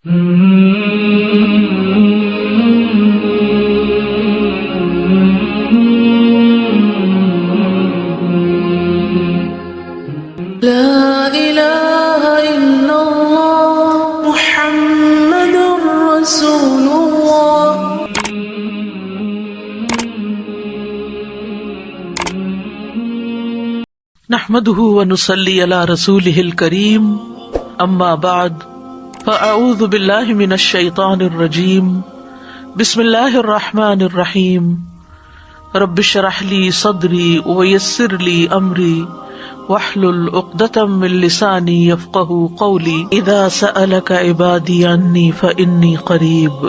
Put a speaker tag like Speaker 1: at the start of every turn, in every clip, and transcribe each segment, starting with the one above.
Speaker 1: لا إله إلا الله محمد رسول الله.
Speaker 2: نحمده ونصلي على رسوله الكريم اما بعد فاعوذ بالله من الشيطان الرجيم بسم الله الرحمن الرحيم رب اشرح لي صدري ويسر لي امري واحلل عقدة من لساني يفقهوا قولي اذا سألك عبادي عني فاني قريب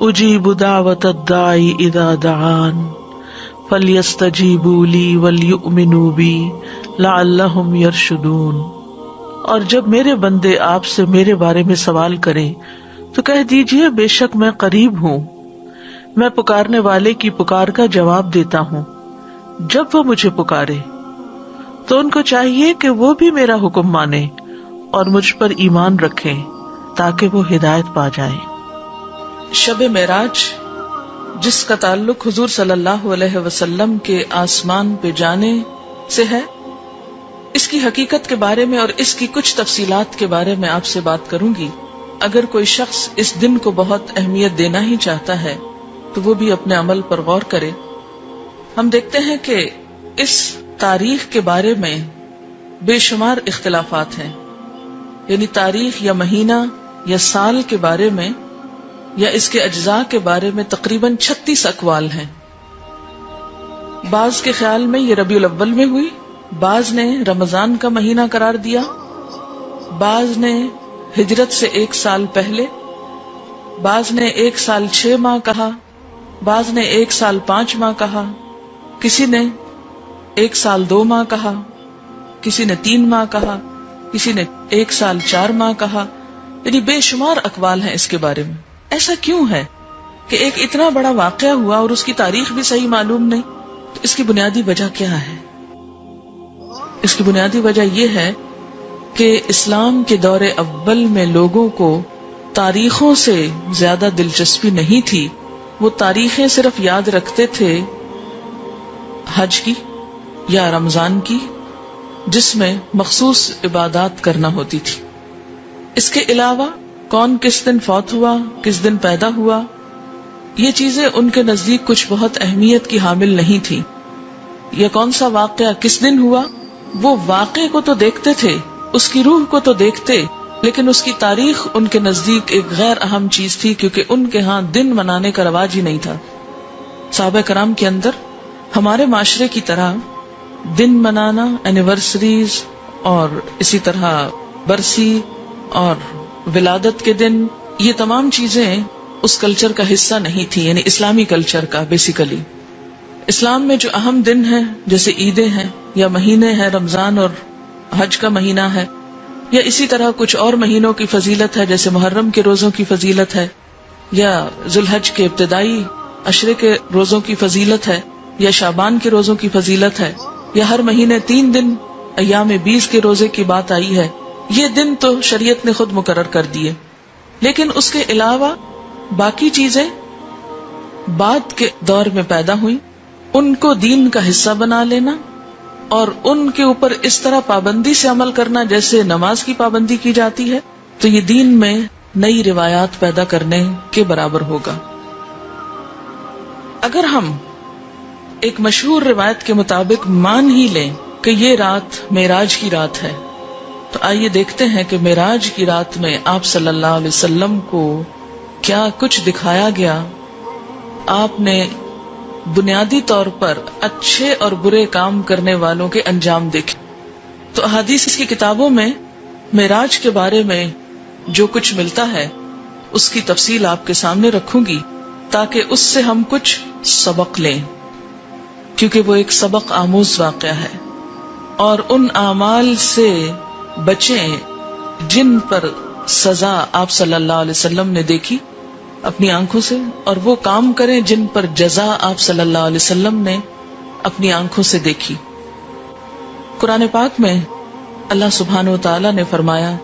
Speaker 2: اجيب دعوة الداعي اذا دعان فَلْيَسْتَجِيبُوا لِي وَلْيُؤْمِنُوا بِي لَعَلَّهُمْ يَرْشُدُونَ. اور جب میرے بندے آپ سے میرے بارے میں سوال کریں تو کہہ دیجئے بے شک میں قریب ہوں، میں پکارنے والے کی پکار کا جواب دیتا ہوں. جب وہ مجھے پکارے تو ان کو چاہیے کہ وہ بھی میرا حکم مانیں اور مجھ پر ایمان رکھیں تاکہ وہ ہدایت پا جائیں. شب معراج جس کا تعلق حضور صلی اللہ علیہ وسلم کے آسمان پہ جانے سے ہے، اس کی حقیقت کے بارے میں اور اس کی کچھ تفصیلات کے بارے میں آپ سے بات کروں گی. اگر کوئی شخص اس دن کو بہت اہمیت دینا ہی چاہتا ہے تو وہ بھی اپنے عمل پر غور کرے. ہم دیکھتے ہیں کہ اس تاریخ کے بارے میں بے شمار اختلافات ہیں، یعنی تاریخ یا مہینہ یا سال کے بارے میں یا اس کے اجزاء کے بارے میں تقریباً 36 اقوال ہیں. بعض کے خیال میں یہ ربیع الاول میں ہوئی، بعض نے رمضان کا مہینہ قرار دیا، بعض نے ہجرت سے 1 سال پہلے، بعض نے 1 سال 6 ماہ کہا، بعض نے 1 سال 5 ماہ کہا، کسی نے 1 سال 2 ماہ کہا، کسی نے 3 ماہ کہا، کسی نے 1 سال 4 ماہ کہا. یعنی بے شمار اقوال ہیں اس کے بارے میں. ایسا کیوں ہے کہ ایک اتنا بڑا واقعہ ہوا اور اس کی تاریخ بھی صحیح معلوم نہیں؟ تو اس کی بنیادی وجہ کیا ہے؟ اس کی بنیادی وجہ یہ ہے کہ اسلام کے دور اول میں لوگوں کو تاریخوں سے زیادہ دلچسپی نہیں تھی. وہ تاریخیں صرف یاد رکھتے تھے حج کی یا رمضان کی، جس میں مخصوص عبادات کرنا ہوتی تھی. اس کے علاوہ کون کس دن فوت ہوا، کس دن پیدا ہوا، یہ چیزیں ان کے نزدیک کچھ بہت اہمیت کی حامل نہیں تھی. یا کون سا واقعہ کس دن ہوا، وہ واقعے کو تو دیکھتے تھے، اس کی روح کو تو دیکھتے، لیکن اس کی تاریخ ان کے نزدیک ایک غیر اہم چیز تھی، کیونکہ ان کے ہاں دن منانے کا رواج ہی نہیں تھا. صحابہ کرام کے اندر ہمارے معاشرے کی طرح دن منانا، اینیورسریز اور اسی طرح برسی اور ولادت کے دن، یہ تمام چیزیں اس کلچر کا حصہ نہیں تھی، یعنی اسلامی کلچر کا. بیسیکلی اسلام میں جو اہم دن ہیں جیسے عیدیں ہیں یا مہینے ہیں، رمضان اور حج کا مہینہ ہے، یا اسی طرح کچھ اور مہینوں کی فضیلت ہے جیسے محرم کے روزوں کی فضیلت ہے، یا ذوالحج کے ابتدائی عشرے کے روزوں کی فضیلت ہے، یا شعبان کے روزوں کی فضیلت ہے، یا ہر مہینے 3 دن ایام 20 کے روزے کی بات آئی ہے. یہ دن تو شریعت نے خود مقرر کر دیے، لیکن اس کے علاوہ باقی چیزیں بعد کے دور میں پیدا ہوئیں. ان کو دین کا حصہ بنا لینا اور ان کے اوپر اس طرح پابندی سے عمل کرنا جیسے نماز کی پابندی کی جاتی ہے، تو یہ دین میں نئی روایات پیدا کرنے کے برابر ہوگا. اگر ہم ایک مشہور روایت کے مطابق مان ہی لیں کہ یہ رات معراج کی رات ہے، تو آئیے دیکھتے ہیں کہ معراج کی رات میں آپ صلی اللہ علیہ وسلم کو کیا کچھ دکھایا گیا. آپ نے بنیادی طور پر اچھے اور برے کام کرنے والوں کے انجام دیکھے. تو احادیث کی کتابوں میں معراج کے بارے میں جو کچھ ملتا ہے اس کی تفصیل آپ کے سامنے رکھوں گی تاکہ اس سے ہم کچھ سبق لیں، کیونکہ وہ ایک سبق آموز واقعہ ہے. اور ان اعمال سے بچیں جن پر سزا آپ صلی اللہ علیہ وسلم نے دیکھی اپنی آنکھوں سے، اور وہ کام کریں جن پر جزا آپ صلی اللہ علیہ وسلم نے اپنی آنکھوں سے دیکھی. قرآن پاک میں اللہ سبحانہ و تعالی نے فرمایا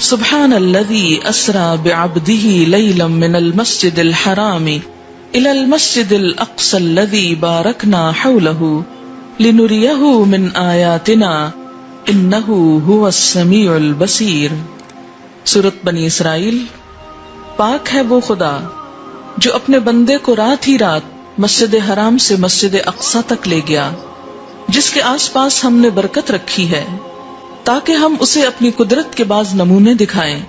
Speaker 2: سبحان الذی اسری بعبدہ لیلا من المسجد الحرام الى المسجد الاقصى الذی بارکنا حولہ لنریہ من آیاتنا انہ هو السمیع البصیر۔ سورۃ بنی اسرائیل۔ پاک ہے وہ خدا جو اپنے بندے کو رات ہی رات مسجد حرام سے مسجد اقصی تک لے گیا، جس کے آس پاس ہم نے برکت رکھی ہے تاکہ ہم اسے اپنی قدرت کے بعض نمونے دکھائیں۔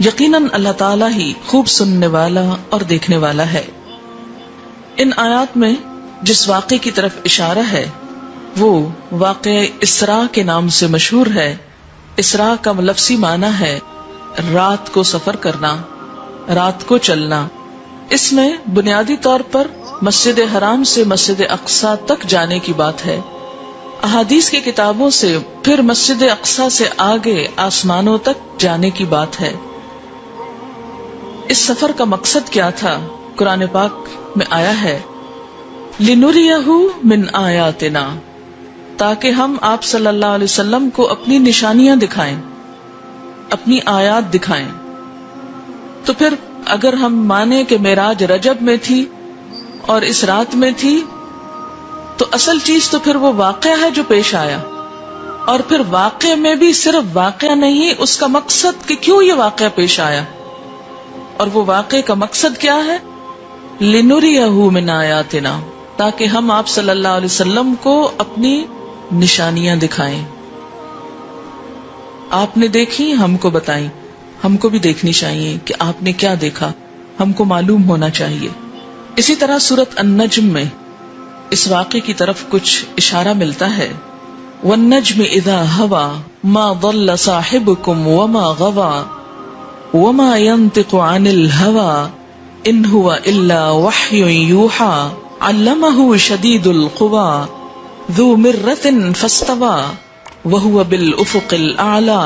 Speaker 2: یقیناً اللہ تعالیٰ ہی خوب سننے والا اور دیکھنے والا ہے۔ ان آیات میں جس واقعے کی طرف اشارہ ہے وہ واقعہ اسراء کے نام سے مشہور ہے۔ اسراء کا لفظی معنی ہے رات کو سفر کرنا، رات کو چلنا۔ اس میں بنیادی طور پر مسجد حرام سے مسجد اقصی تک جانے کی بات ہے۔ احادیث کی کتابوں سے پھر مسجد اقصی سے آگے آسمانوں تک جانے کی بات ہے۔ اس سفر کا مقصد کیا تھا؟ قرآن پاک میں آیا ہے لِنُرِيَهُ مِنْ آیاتنا، تاکہ ہم آپ صلی اللہ علیہ وسلم کو اپنی نشانیاں دکھائیں، اپنی آیات دکھائیں۔ تو پھر اگر ہم مانیں کہ معراج رجب میں تھی اور اس رات میں تھی، تو اصل چیز تو پھر وہ واقعہ ہے جو پیش آیا، اور پھر واقعے میں بھی صرف واقعہ نہیں، اس کا مقصد کہ کیوں یہ واقعہ پیش آیا، اور وہ واقعے کا مقصد کیا ہے؟ لِنُرِيَهُ مِنْ آیاتنا، تاکہ ہم آپ صلی اللہ علیہ وسلم کو اپنی نشانیاں دکھائیں۔ آپ نے دیکھی، ہم کو بتائیں، ہم کو بھی دیکھنی چاہیے کہ آپ نے کیا دیکھا، ہم کو معلوم ہونا چاہیے۔ اسی طرح سورۃ النجم میں اس واقعے کی طرف کچھ اشارہ ملتا ہے وَالنَّجْمِ إِذَا هَوَى مَا ضَلَّ صَاحِبُكُمْ وَمَا غَوَى وَمَا يَنطِقُ عَنِ الْهَوَى إِنْ هُوَ إِلَّا وَحْيٌ يُوحَى عَلَّمَهُ شَدِيدُ الْقُوَى ذُو مِرَّةٍ فَاسْتَوَى وَهُوَ بِالْأُفُقِ الْأَعْلَى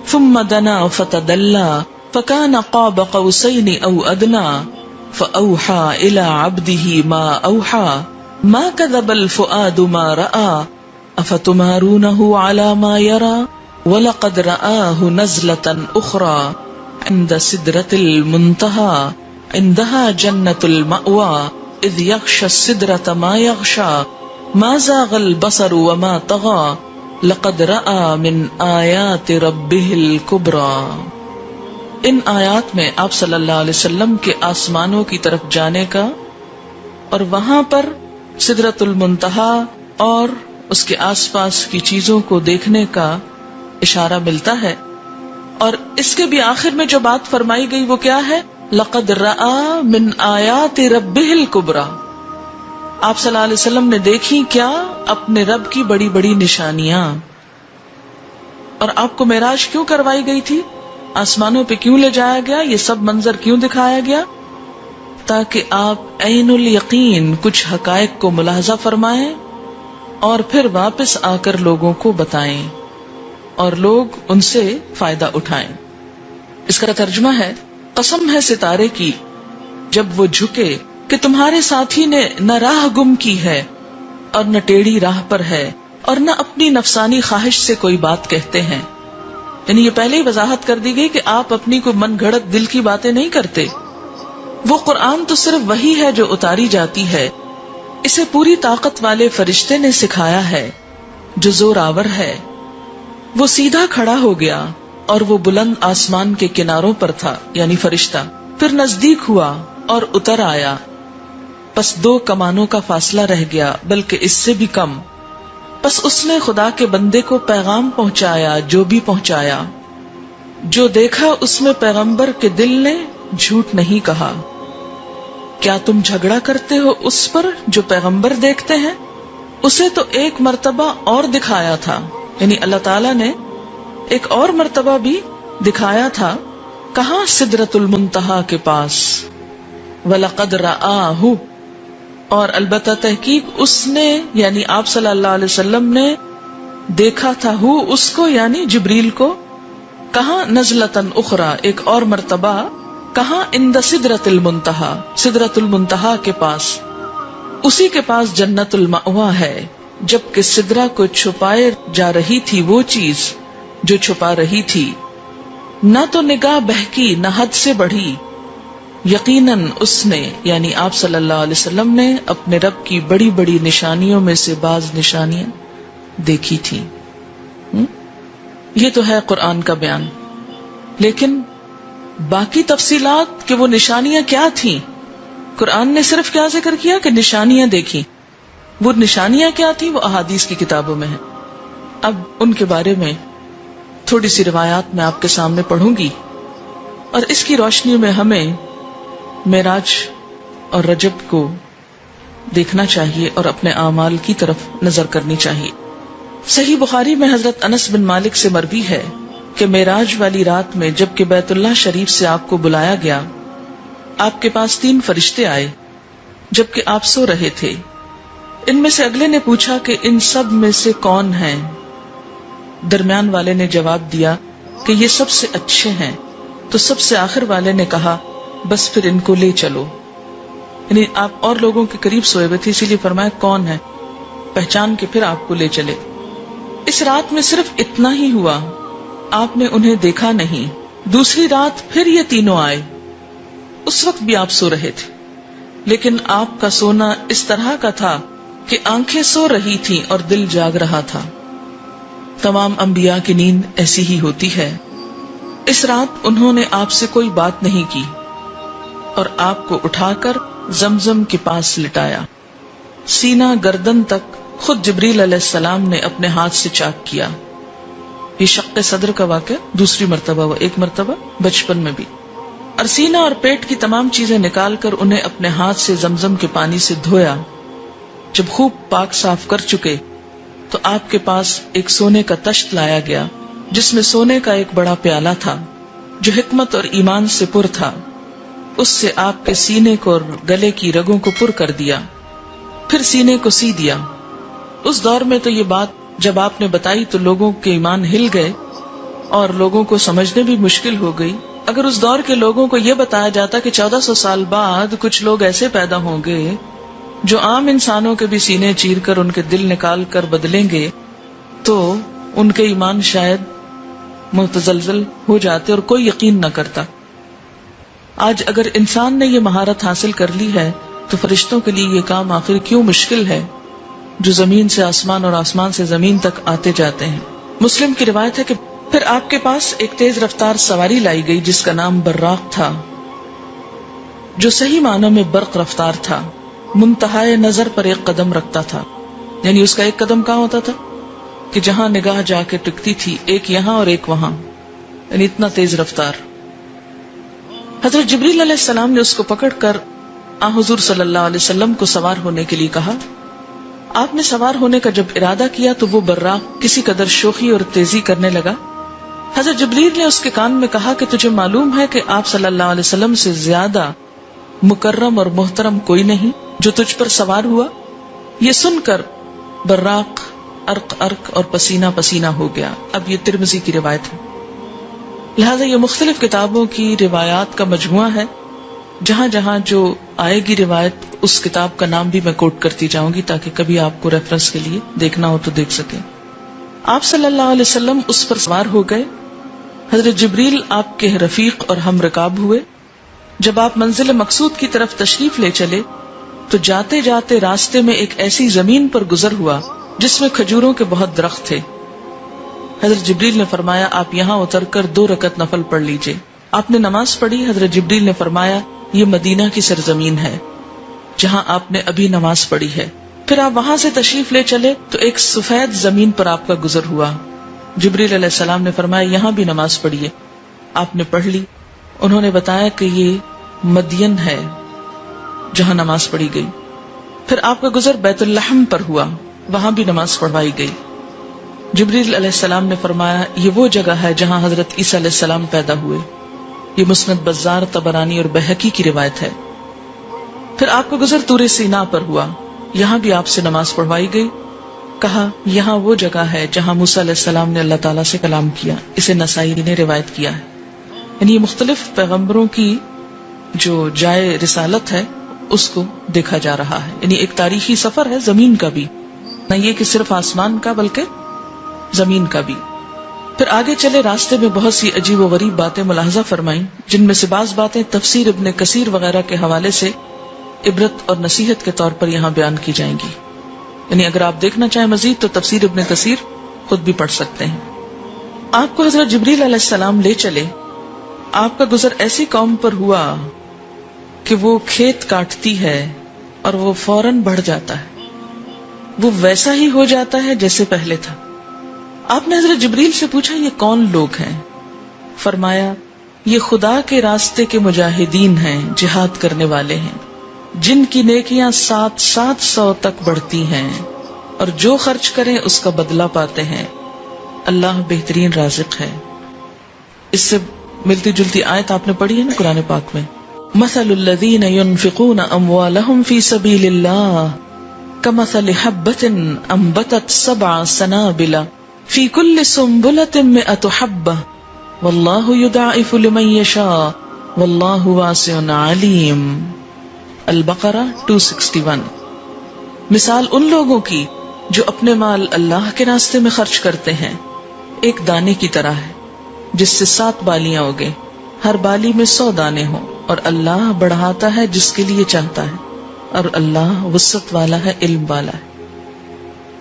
Speaker 2: ثُمَّ دَنَا فَتَدَلَّى فَكَانَ قَابَ قَوْسَيْنِ أَوْ أَدْنَى فَأَوْحَى إِلَى عَبْدِهِ مَا أَوْحَى ما كذب الفؤاد ما رأى أفتمارونه على ما يرى ولقد رآه نزلة أخرى عند سدرة المنتهى عندها جنة المأوى إذ يغشى السدرة ما يغشى ما زاغ البصر وما طغى لقد رأى من آيات ربه الكبرى۔ ان آیات میں آپ صلی اللہ علیہ وسلم کے آسمانوں کی طرف جانے کا اور وہاں پر سدرۃ المنتہا اور اس کے آس پاس کی چیزوں کو دیکھنے کا اشارہ ملتا ہے۔ اور اس کے بھی آخر میں جو بات فرمائی گئی وہ کیا ہے؟ لقد رأى من آیات ربہ الکبریٰ۔ آپ صلی اللہ علیہ وسلم نے دیکھی کیا؟ اپنے رب کی بڑی بڑی نشانیاں۔ اور آپ کو معراج کیوں کروائی گئی تھی؟ آسمانوں پہ کیوں لے جایا گیا؟ یہ سب منظر کیوں دکھایا گیا؟ تاکہ آپ عین الیقین کچھ حقائق کو ملاحظہ فرمائیں اور پھر واپس آ کر لوگوں کو بتائیں اور لوگ ان سے فائدہ اٹھائیں۔ اس کا ترجمہ ہے قسم ہے ستارے کی جب وہ جھکے کہ تمہارے ساتھی نے نہ راہ گم کی ہے اور نہ ٹیڑھی راہ پر ہے اور نہ اپنی نفسانی خواہش سے کوئی بات کہتے ہیں۔ یعنی یہ پہلے ہی وضاحت کر دی گئی کہ آپ اپنی کوئی من گھڑت دل کی باتیں نہیں کرتے۔ وہ قرآن تو صرف وہی ہے جو اتاری جاتی ہے، اسے پوری طاقت والے فرشتے نے سکھایا ہے جو زور آور ہے۔ وہ سیدھا کھڑا ہو گیا اور وہ بلند آسمان کے کناروں پر تھا، یعنی فرشتہ، پھر نزدیک ہوا اور اتر آیا، پس 2 کمانوں کا فاصلہ رہ گیا بلکہ اس سے بھی کم۔ پس اس نے خدا کے بندے کو پیغام پہنچایا جو بھی پہنچایا۔ جو دیکھا اس میں پیغمبر کے دل نے جھوٹ نہیں کہا۔ کیا تم جھگڑا کرتے ہو اس پر جو پیغمبر دیکھتے ہیں؟ اسے تو ایک مرتبہ اور دکھایا تھا، یعنی اللہ تعالیٰ نے ایک اور مرتبہ بھی دکھایا تھا۔ کہاں؟ سدرۃ المنتہا کے پاس۔ وَلَقَدْ رَآهُ، اور البتہ تحقیق اس نے یعنی آپ صلی اللہ علیہ وسلم نے دیکھا تھا ہو اس کو یعنی جبریل کو۔ کہاں؟ نزلتاً اخرى، ایک اور مرتبہ۔ کہاں؟ عند سدرۃ المنتہا، سدرۃ المنتہا کے پاس۔ اسی کے پاس جنت المأویٰ ہے، جبکہ سدرہ کو چھپائے جا رہی تھی وہ چیز جو چھپا رہی تھی۔ نہ تو نگاہ بہکی نہ حد سے بڑھی، یقیناً اس نے یعنی آپ صلی اللہ علیہ وسلم نے اپنے رب کی بڑی بڑی نشانیوں میں سے بعض نشانیاں دیکھی تھیں۔ یہ تو ہے قرآن کا بیان، لیکن باقی تفصیلات کہ وہ نشانیاں کیا تھیں، قرآن نے صرف کیا ذکر کیا کہ نشانیاں دیکھی، وہ نشانیاں کیا تھیں وہ احادیث کی کتابوں میں ہیں۔ اب ان کے بارے میں تھوڑی سی روایات میں آپ کے سامنے پڑھوں گی، اور اس کی روشنی میں ہمیں معراج اور رجب کو دیکھنا چاہیے اور اپنے اعمال کی طرف نظر کرنی چاہیے۔ صحیح بخاری میں حضرت انس بن مالک سے مروی ہے کہ معراج والی رات میں جب کہ بیت اللہ شریف سے آپ کو بلایا گیا، آپ کے پاس 3 فرشتے آئے جبکہ آپ سو رہے تھے۔ ان میں سے اگلے نے پوچھا کہ ان سب میں سے کون ہیں؟ درمیان والے نے جواب دیا کہ یہ سب سے اچھے ہیں۔ تو سب سے آخر والے نے کہا بس پھر ان کو لے چلو، یعنی آپ اور لوگوں کے قریب سوئے ہوئے تھے، اسی لیے فرمایا کون ہے، پہچان کے پھر آپ کو لے چلے۔ اس رات میں صرف اتنا ہی ہوا، آپ نے انہیں دیکھا نہیں۔ دوسری رات پھر یہ تینوں آئے، اس وقت بھی آپ سو رہے تھے، لیکن آپ کا سونا اس طرح کا تھا کہ آنکھیں سو رہی تھیں اور دل جاگ رہا تھا۔ تمام انبیاء کی نیند ایسی ہی ہوتی ہے۔ اس رات انہوں نے آپ سے کوئی بات نہیں کی اور آپ کو اٹھا کر زمزم کے پاس لٹایا۔ سینہ گردن تک خود جبریل علیہ السلام نے اپنے ہاتھ سے چاک کیا۔ یہ شق صدر کا واقعہ دوسری مرتبہ ہوا، ایک مرتبہ بچپن میں بھی۔ اور سینہ اور پیٹ کی تمام چیزیں نکال کر انہیں اپنے ہاتھ سے زمزم کے پانی سے دھویا۔ جب خوب پاک صاف کر چکے تو آپ کے پاس ایک سونے کا تشت لایا گیا جس میں سونے کا ایک بڑا پیالہ تھا جو حکمت اور ایمان سے پر تھا۔ اس سے آپ کے سینے کو اور گلے کی رگوں کو پر کر دیا، پھر سینے کو سی دیا۔ اس دور میں تو یہ بات جب آپ نے بتائی تو لوگوں کے ایمان ہل گئے اور لوگوں کو سمجھنے بھی مشکل ہو گئی۔ اگر اس دور کے لوگوں کو یہ بتایا جاتا کہ 1400 سال بعد کچھ لوگ ایسے پیدا ہوں گے جو عام انسانوں کے بھی سینے چیر کر ان کے دل نکال کر بدلیں گے، تو ان کے ایمان شاید متزلزل ہو جاتے اور کوئی یقین نہ کرتا۔ آج اگر انسان نے یہ مہارت حاصل کر لی ہے تو فرشتوں کے لیے یہ کام آخر کیوں مشکل ہے جو زمین سے آسمان اور آسمان سے زمین تک آتے جاتے ہیں۔ مسلم کی روایت ہے کہ پھر آپ کے پاس ایک تیز رفتار سواری لائی گئی جس کا نام براق تھا، جو صحیح معنوں میں برق رفتار تھا، منتہائے نظر پر ایک قدم رکھتا تھا، یعنی اس کا ایک قدم کہاں ہوتا تھا کہ جہاں نگاہ جا کے ٹکتی تھی، ایک یہاں اور ایک وہاں، یعنی اتنا تیز رفتار۔ حضرت جبریل علیہ السلام نے اس کو پکڑ کر حضور صلی اللہ علیہ وسلم کو سوار ہونے کے لیے کہا۔ آپ نے سوار ہونے کا جب ارادہ کیا تو وہ براق کسی قدر شوخی اور تیزی کرنے لگا۔ حضرت جبریل نے اس کے کان میں کہا کہ تجھے معلوم ہے کہ آپ صلی اللہ علیہ وسلم سے زیادہ مکرم اور محترم کوئی نہیں جو تجھ پر سوار ہوا۔ یہ سن کر براق ارق ارق اور پسینہ پسینہ ہو گیا۔ اب یہ ترمذی کی روایت ہے، لہذا یہ مختلف کتابوں کی روایات کا مجموعہ ہے۔ جہاں جہاں جو آئے گی روایت اس کتاب کا نام بھی میں کوٹ کرتی جاؤں گی تاکہ کبھی آپ کو ریفرنس کے لیے دیکھنا ہو تو دیکھ سکیں۔ آپ صلی اللہ علیہ وسلم اس پر سوار ہو گئے۔ حضرت جبریل آپ کے رفیق اور ہم رکاب ہوئے۔ جب آپ منزل مقصود کی طرف تشریف لے چلے تو جاتے جاتے راستے میں ایک ایسی زمین پر گزر ہوا جس میں کھجوروں کے بہت درخت تھے۔ حضرت جبریل نے فرمایا آپ یہاں اتر کر 2 رکعت نفل پڑھ لیجئے۔ آپ نے نماز پڑھی۔ حضرت جبریل نے فرمایا یہ مدینہ کی سرزمین ہے جہاں آپ نے ابھی نماز پڑھی ہے۔ پھر آپ وہاں سے تشریف لے چلے تو ایک سفید زمین پر آپ کا گزر ہوا۔ جبریل علیہ السلام نے فرمایا یہاں بھی نماز پڑھیے۔ آپ نے پڑھ لی۔ انہوں نے بتایا کہ یہ مدین ہے جہاں نماز پڑھی گئی۔ پھر آپ کا گزر بیت اللحم پر ہوا، وہاں بھی نماز پڑھوائی گئی۔ جبریل علیہ السلام نے فرمایا یہ وہ جگہ ہے جہاں حضرت عیسیٰ علیہ السلام پیدا ہوئے۔ یہ مسند بزار، طبرانی اور بہقی کی روایت ہے۔ پھر آپ کا گزر طور سینا پر ہوا، یہاں بھی آپ سے نماز پڑھوائی گئی۔ کہا یہاں وہ جگہ ہے جہاں موسیٰ علیہ السلام نے اللہ تعالیٰ سے کلام کیا۔ اسے نسائی نے روایت کیا ہے۔ یعنی یہ مختلف پیغمبروں کی جو جائے رسالت ہے اس کو دیکھا جا رہا ہے، یعنی ایک تاریخی سفر ہے زمین کا بھی، نہ یہ کہ صرف آسمان کا بلکہ زمین کا بھی۔ پھر آگے چلے، راستے میں بہت سی عجیب و غریب باتیں ملاحظہ فرمائیں، جن میں سے بعض باتیں تفسیر ابن کثیر وغیرہ کے حوالے سے عبرت اور نصیحت کے طور پر یہاں بیان کی جائیں گی. یعنی اگر آپ دیکھنا چاہیں مزید تو تفسیر ابن کثیر خود بھی پڑھ سکتے ہیں. آپ کو حضرت جبریل علیہ السلام لے چلے. آپ کا گزر ایسی قوم پر ہوا کہ وہ کھیت کاٹتی ہے اور وہ فوراً بڑھ جاتا ہے، وہ ویسا ہی ہو جاتا ہے جیسے پہلے تھا. آپ نے حضرت جبریل سے پوچھا یہ کون لوگ ہیں؟ فرمایا یہ خدا کے راستے کے مجاہدین ہیں، جہاد کرنے والے ہیں، جن کی نیکیاں 700 تک بڑھتی ہیں اور جو خرچ کریں اس کا بدلہ پاتے ہیں. اللہ بہترین رازق ہے. اس سے ملتی جلتی آیت آپ نے پڑھی ہے نا قرآن پاک میں، مثل الذین ينفقون اموالهم فی سبیل اللہ کمثل حبة انبتت 7 سنابل فی کل سنبلۃ 100 حبۃ واللہ یضاعف لمن یشاء واللہ واسع علیم. البقرہ 261. مثال ان لوگوں کی جو اپنے مال اللہ کے راستے میں خرچ کرتے ہیں ایک دانے کی طرح ہے جس سے 7 بالیاں اگے، ہر بالی میں 100 دانے ہوں، اور اللہ بڑھاتا ہے جس کے لیے چاہتا ہے، اور اللہ وسعت والا ہے، علم والا ہے.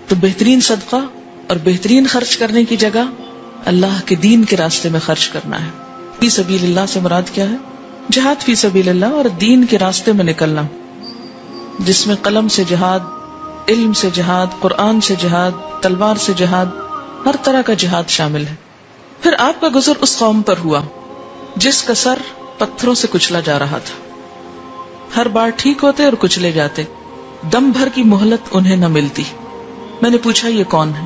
Speaker 2: تو بہترین صدقہ اور بہترین خرچ کرنے کی جگہ اللہ کے دین کے راستے میں خرچ کرنا ہے. فی سبیل اللہ سے مراد کیا ہے؟ جہاد فی سبیل اللہ اور دین کے راستے میں نکلنا، جس میں قلم سے جہاد، علم سے جہاد، قرآن سے جہاد، تلوار سے جہاد، ہر طرح کا جہاد شامل ہے. پھر آپ کا گزر اس قوم پر ہوا جس کا سر پتھروں سے کچلا جا رہا تھا. ہر بار ٹھیک ہوتے اور کچلے جاتے، دم بھر کی مہلت انہیں نہ ملتی. میں نے پوچھا یہ کون ہے؟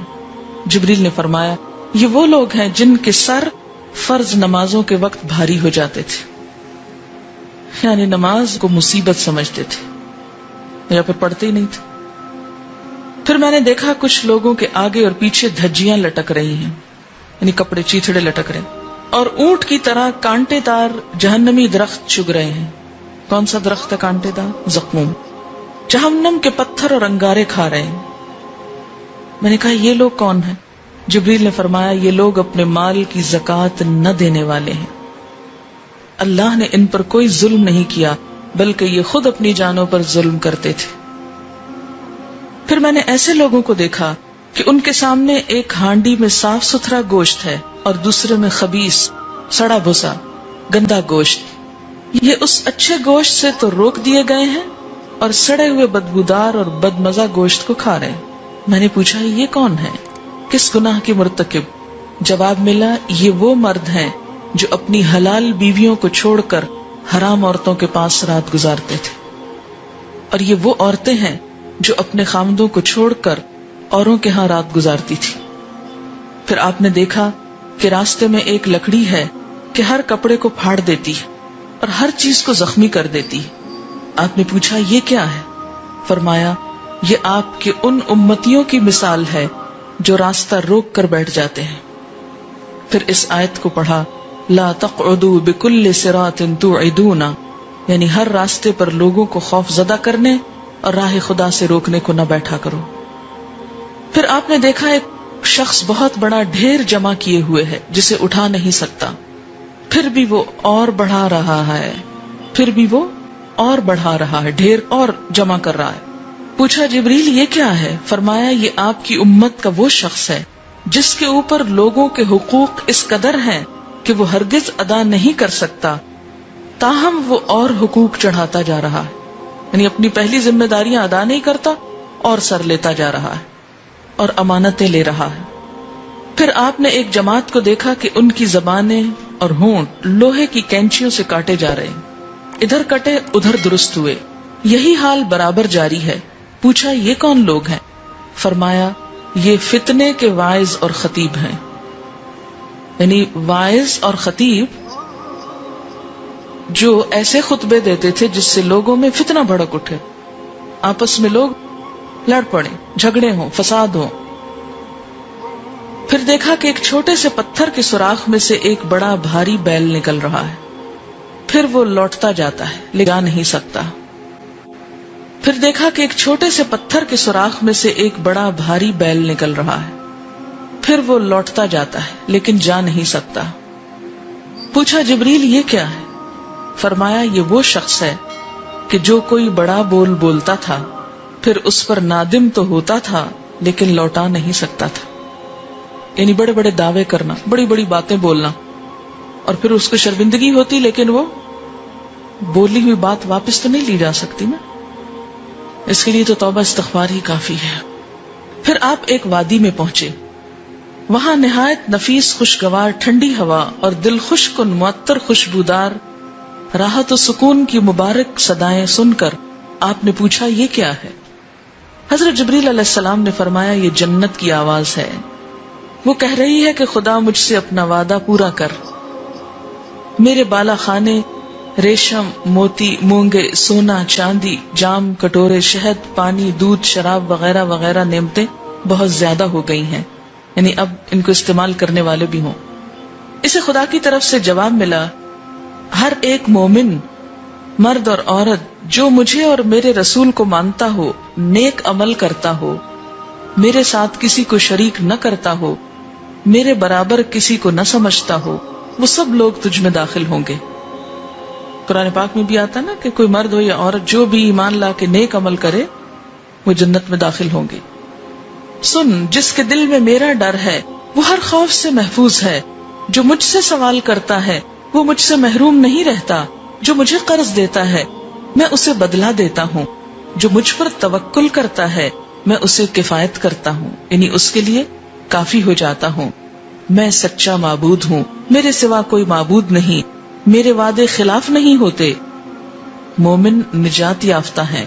Speaker 2: جبریل نے فرمایا یہ وہ لوگ ہیں جن کے سر فرض نمازوں کے وقت بھاری ہو جاتے تھے، یعنی نماز کو مصیبت سمجھتے تھے یا پھر پڑھتے ہی نہیں تھے. پھر میں نے دیکھا کچھ لوگوں کے آگے اور پیچھے دھجیاں لٹک رہی ہیں، یعنی کپڑے چیتھڑے لٹک رہے ہیں، اور اونٹ کی طرح کانٹے دار جہنمی درخت چگ رہے ہیں. کون سا درخت ہے کانٹے دار؟ زقوم. جہنم کے پتھر اور انگارے کھا رہے ہیں. میں نے کہا یہ لوگ کون ہیں؟ جبریل نے فرمایا یہ لوگ اپنے مال کی زکوٰۃ نہ دینے والے ہیں. اللہ نے ان پر کوئی ظلم نہیں کیا بلکہ یہ خود اپنی جانوں پر ظلم کرتے تھے. پھر میں نے ایسے لوگوں کو دیکھا کہ ان کے سامنے ایک ہانڈی میں صاف ستھرا گوشت ہے اور دوسرے میں خبیث، سڑا بھسا، گندا گوشت. یہ اس اچھے گوشت سے تو روک دیے گئے ہیں اور سڑے ہوئے بدبودار اور بدمزہ گوشت کو کھا رہے ہیں. میں نے پوچھا یہ کون ہے؟ کس گناہ کے مرتکب؟ جواب ملا یہ وہ مرد ہیں جو اپنی حلال بیویوں کو چھوڑ کر حرام عورتوں کے پاس رات گزارتے تھے، اور یہ وہ عورتیں ہیں جو اپنے خامدوں کو چھوڑ کر اوروں کے ہاں رات گزارتی تھی. پھر آپ نے دیکھا کہ راستے میں ایک لکڑی ہے کہ ہر کپڑے کو پھاڑ دیتی ہے اور ہر چیز کو زخمی کر دیتی ہے. آپ نے پوچھا یہ کیا ہے؟ فرمایا یہ آپ کے ان امتیوں کی مثال ہے جو راستہ روک کر بیٹھ جاتے ہیں. پھر اس آیت کو پڑھا لا تقعدوا بكل صراط توعدون، یعنی ہر راستے پر لوگوں کو خوف زدہ کرنے اور راہ خدا سے روکنے کو نہ بیٹھا کرو. پھر آپ نے دیکھا ایک شخص بہت بڑا ڈھیر جمع کیے ہوئے ہے جسے اٹھا نہیں سکتا، پھر بھی وہ اور بڑھا رہا ہے، پھر بھی وہ اور بڑھا رہا ہے، ڈھیر اور جمع کر رہا ہے. پوچھا جبریل یہ کیا ہے؟ فرمایا یہ آپ کی امت کا وہ شخص ہے جس کے اوپر لوگوں کے حقوق اس قدر ہیں کہ وہ ہرگز ادا نہیں کر سکتا، تاہم وہ اور حقوق چڑھاتا جا رہا ہے، یعنی اپنی پہلی ذمہ داریاں ادا نہیں کرتا اور سر لیتا جا رہا ہے اور امانتیں لے رہا ہے. پھر آپ نے ایک جماعت کو دیکھا کہ ان کی زبانیں اور ہونٹ لوہے کی کینچیوں سے کاٹے جا رہے ہیں، ادھر کٹے ادھر درست ہوئے. یہی حال برابر جاری ہے. پوچھا یہ کون لوگ ہیں؟ فرمایا یہ فتنے کے واعظ اور خطیب ہیں. یعنی واعظ اور خطیب جو ایسے خطبے دیتے تھے جس سے لوگوں میں فتنہ بھڑک اٹھے، آپس میں لوگ لڑ پڑے، جھگڑے ہوں، فساد ہوں. پھر دیکھا کہ ایک چھوٹے سے پتھر کے سوراخ میں سے ایک بڑا بھاری بیل نکل رہا ہے، پھر وہ لوٹتا جاتا ہے، لے جا نہیں سکتا. پھر دیکھا کہ ایک چھوٹے سے پتھر کے سوراخ میں سے ایک بڑا بھاری بیل نکل رہا ہے، پھر وہ لوٹتا جاتا ہے لیکن جا نہیں سکتا. پوچھا جبریل یہ کیا ہے؟ فرمایا یہ وہ شخص ہے کہ جو کوئی بڑا بول بولتا تھا پھر اس پر نادم تو ہوتا تھا لیکن لوٹا نہیں سکتا تھا. یعنی بڑے بڑے دعوے کرنا، بڑی بڑی باتیں بولنا، اور پھر اس کو شرمندگی ہوتی لیکن وہ بولی ہوئی بات واپس تو نہیں لی جا سکتی نا. اس کے لیے تو توبہ استغفار ہی کافی ہے. پھر آپ ایک وادی میں پہنچے، وہاں نہایت نفیس خوشگوار ٹھنڈی ہوا اور دل خوش کن معطر خوشبودار راحت و سکون کی مبارک صدائیں سن کر آپ نے پوچھا یہ کیا ہے؟ حضرت جبریل علیہ السلام نے فرمایا یہ جنت کی آواز ہے، وہ کہہ رہی ہے کہ خدا مجھ سے اپنا وعدہ پورا کر. میرے بالا خانے ریشم، موتی، مونگے، سونا، چاندی، جام، کٹورے، شہد، پانی، دودھ، شراب وغیرہ وغیرہ نعمتیں بہت زیادہ ہو گئی ہیں، یعنی اب ان کو استعمال کرنے والے بھی ہوں. اسے خدا کی طرف سے جواب ملا، ہر ایک مومن مرد اور عورت جو مجھے اور میرے رسول کو مانتا ہو، نیک عمل کرتا ہو، میرے ساتھ کسی کو شریک نہ کرتا ہو، میرے برابر کسی کو نہ سمجھتا ہو، وہ سب لوگ تجھ میں داخل ہوں گے. قرآن پاک میں بھی آتا نا کہ کوئی مرد ہو یا عورت جو بھی ایمان لا کے نیک عمل کرے وہ جنت میں داخل ہوں گے. سن، جس کے دل میں میرا ڈر ہے وہ ہر خوف سے محفوظ ہے. جو مجھ سے سوال کرتا ہے وہ مجھ سے محروم نہیں رہتا. جو مجھے قرض دیتا ہے میں اسے بدلہ دیتا ہوں. جو مجھ پر توکل کرتا ہے میں اسے کفایت کرتا ہوں، یعنی اس کے لیے کافی ہو جاتا ہوں. میں سچا معبود ہوں، میرے سوا کوئی معبود نہیں، میرے وعدے خلاف نہیں ہوتے. مومن نجات یافتہ ہیں،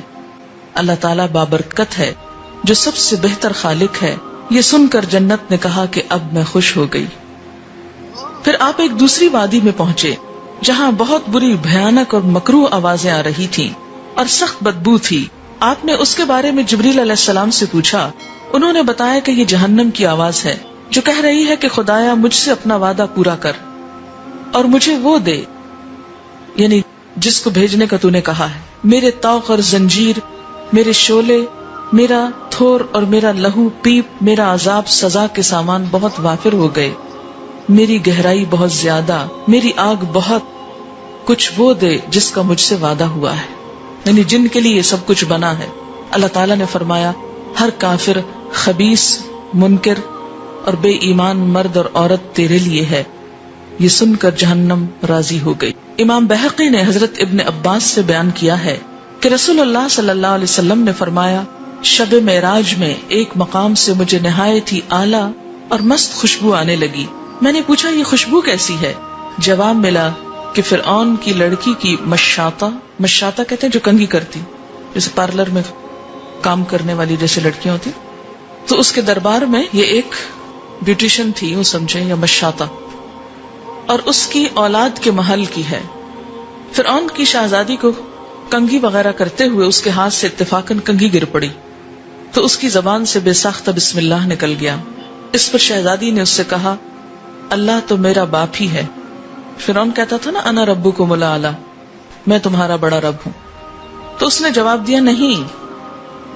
Speaker 2: اللہ تعالیٰ بابرکت ہے جو سب سے بہتر خالق ہے. یہ سن کر جنت نے کہا کہ اب میں خوش ہو گئی. پھر آپ ایک دوسری وادی میں پہنچے جہاں بہت بری بھیانک اور مکروہ آوازیں آ رہی تھیں اور سخت بدبو تھی. آپ نے اس کے بارے میں جبریل علیہ السلام سے پوچھا. انہوں نے بتایا کہ یہ جہنم کی آواز ہے جو کہہ رہی ہے کہ خدایا مجھ سے اپنا وعدہ پورا کر اور مجھے وہ دے، یعنی جس کو بھیجنے کا تو نے کہا ہے. میرے طوق اور زنجیر، میرے شعلے، میرا تھور اور میرا لہو پیپ، میرا عذاب سزا کے سامان بہت وافر ہو گئے. میری گہرائی بہت زیادہ، میری آگ بہت. کچھ وہ دے جس کا مجھ سے وعدہ ہوا ہے، یعنی جن کے لیے یہ سب کچھ بنا ہے. اللہ تعالیٰ نے فرمایا ہر کافر، خبیث، منکر اور بے ایمان مرد اور عورت تیرے لیے ہے. یہ سن کر جہنم راضی ہو گئی. امام بہقی نے حضرت ابن عباس سے بیان کیا ہے کہ رسول اللہ صلی اللہ علیہ وسلم نے فرمایا شب معراج میں ایک مقام سے مجھے نہایت ہی اعلیٰ اور مست خوشبو آنے لگی. میں نے پوچھا یہ خوشبو کیسی ہے؟ جواب ملا کہ فرعون کی لڑکی کی مشاطہ کہتے ہیں جو کنگھی کرتی، جیسے پارلر میں کام کرنے والی جیسے لڑکیاں ہوتی، تو اس کے دربار میں یہ ایک بیوٹیشن تھی، یوں سمجھیں، یا مشاطہ، اور اس کی اولاد کے محل کی ہے. فرعون کی شہزادی کو کنگھی وغیرہ کرتے ہوئے اس کے ہاتھ سے اتفاقاً کنگھی گر پڑی تو اس کی زبان سے بے ساختہ بسم اللہ نکل گیا. اس پر شہزادی نے اس سے کہا اللہ تو میرا باپ ہی ہے. فرعون کہتا تھا نا انا ربکم الاعلی، میں تمہارا بڑا رب ہوں. تو اس نے جواب دیا نہیں،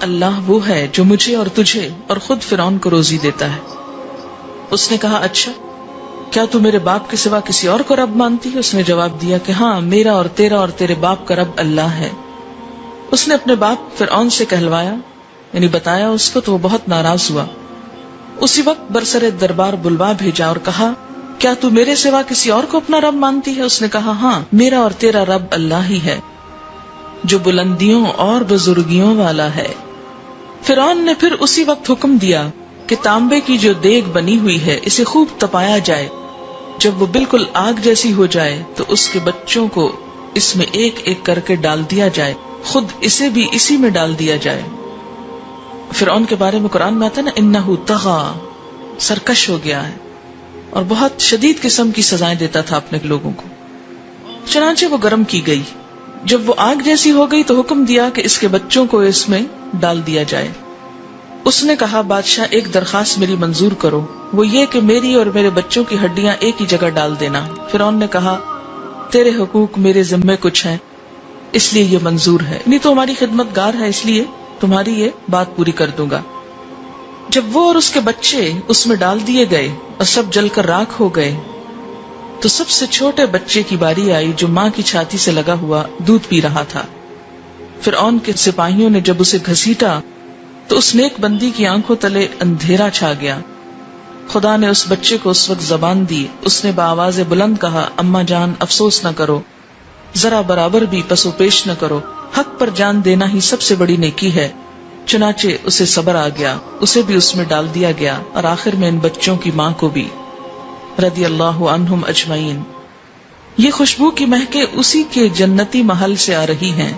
Speaker 2: اللہ وہ ہے جو مجھے اور تجھے اور خود فرعون کو روزی دیتا ہے. اس نے کہا اچھا کیا تو میرے باپ کے سوا کسی اور کو رب مانتی ہے؟ اس نے جواب دیا کہ ہاں، میرا اور تیرا اور تیرے باپ کا رب اللہ ہے. اس نے اپنے باپ فرعون سے کہلوایا، یعنی بتایا اس کو، تو وہ بہت ناراض ہوا. اسی وقت برسر دربار بلوا بھیجا اور کہا کیا تو میرے سوا کسی اور کو اپنا رب مانتی ہے؟ اس نے کہا ہاں، میرا اور تیرا رب اللہ ہی ہے جو بلندیوں اور بزرگیوں والا ہے. فرعون نے پھر اسی وقت حکم دیا کہ تانبے کی جو دیگ بنی ہوئی ہے اسے خوب تپایا جائے. جب وہ بالکل آگ جیسی ہو جائے تو اس کے بچوں کو اس میں ایک ایک کر کے ڈال دیا جائے، خود اسے بھی اسی میں ڈال دیا جائے. فرعون کے بارے میں قرآن میں آتا ہے نا انہ طغی، سرکش ہو گیا ہے اور بہت شدید قسم کی سزائیں دیتا تھا اپنے لوگوں کو. چنانچہ وہ گرم کی گئی. جب وہ آگ جیسی ہو گئی تو حکم دیا کہ اس کے بچوں کو اس میں ڈال دیا جائے. اس نے کہا بادشاہ ایک درخواست میری منظور کرو، وہ یہ کہ میری اور میرے بچوں کی ہڈیاں ایک ہی جگہ ڈال دینا. فرعون نے کہا تیرے حقوق میرے ذمے کچھ ہیں اس لیے یہ منظور ہے، نہیں تو ہماری خدمت گار ہے اس لیے تمہاری یہ بات پوری کر دوں گا. جب وہ اور اس کے بچے اس میں ڈال دیے گئے اور سب جل کر راکھ ہو گئے تو سب سے چھوٹے بچے کی باری آئی جو ماں کی چھاتی سے لگا ہوا دودھ پی رہا تھا. فرعون کے سپاہیوں نے جب اسے گھسیٹا تو اس نیک بندی کی آنکھوں تلے اندھیرا چھا گیا. خدا نے اس بچے کو اس وقت زبان دی. اس نے بآواز بلند کہا, اماں جان افسوس نہ کرو, ذرا برابر بھی پسو پیش نہ کرو, حق پر جان دینا ہی سب سے بڑی نیکی ہے. چنانچہ اسے صبر آ گیا, اسے بھی اس میں ڈال دیا گیا اور آخر میں ان بچوں کی ماں کو بھی. رضی اللہ عنہم اجمعین. یہ خوشبو کی مہکیں اسی کے جنتی محل سے آ رہی ہیں.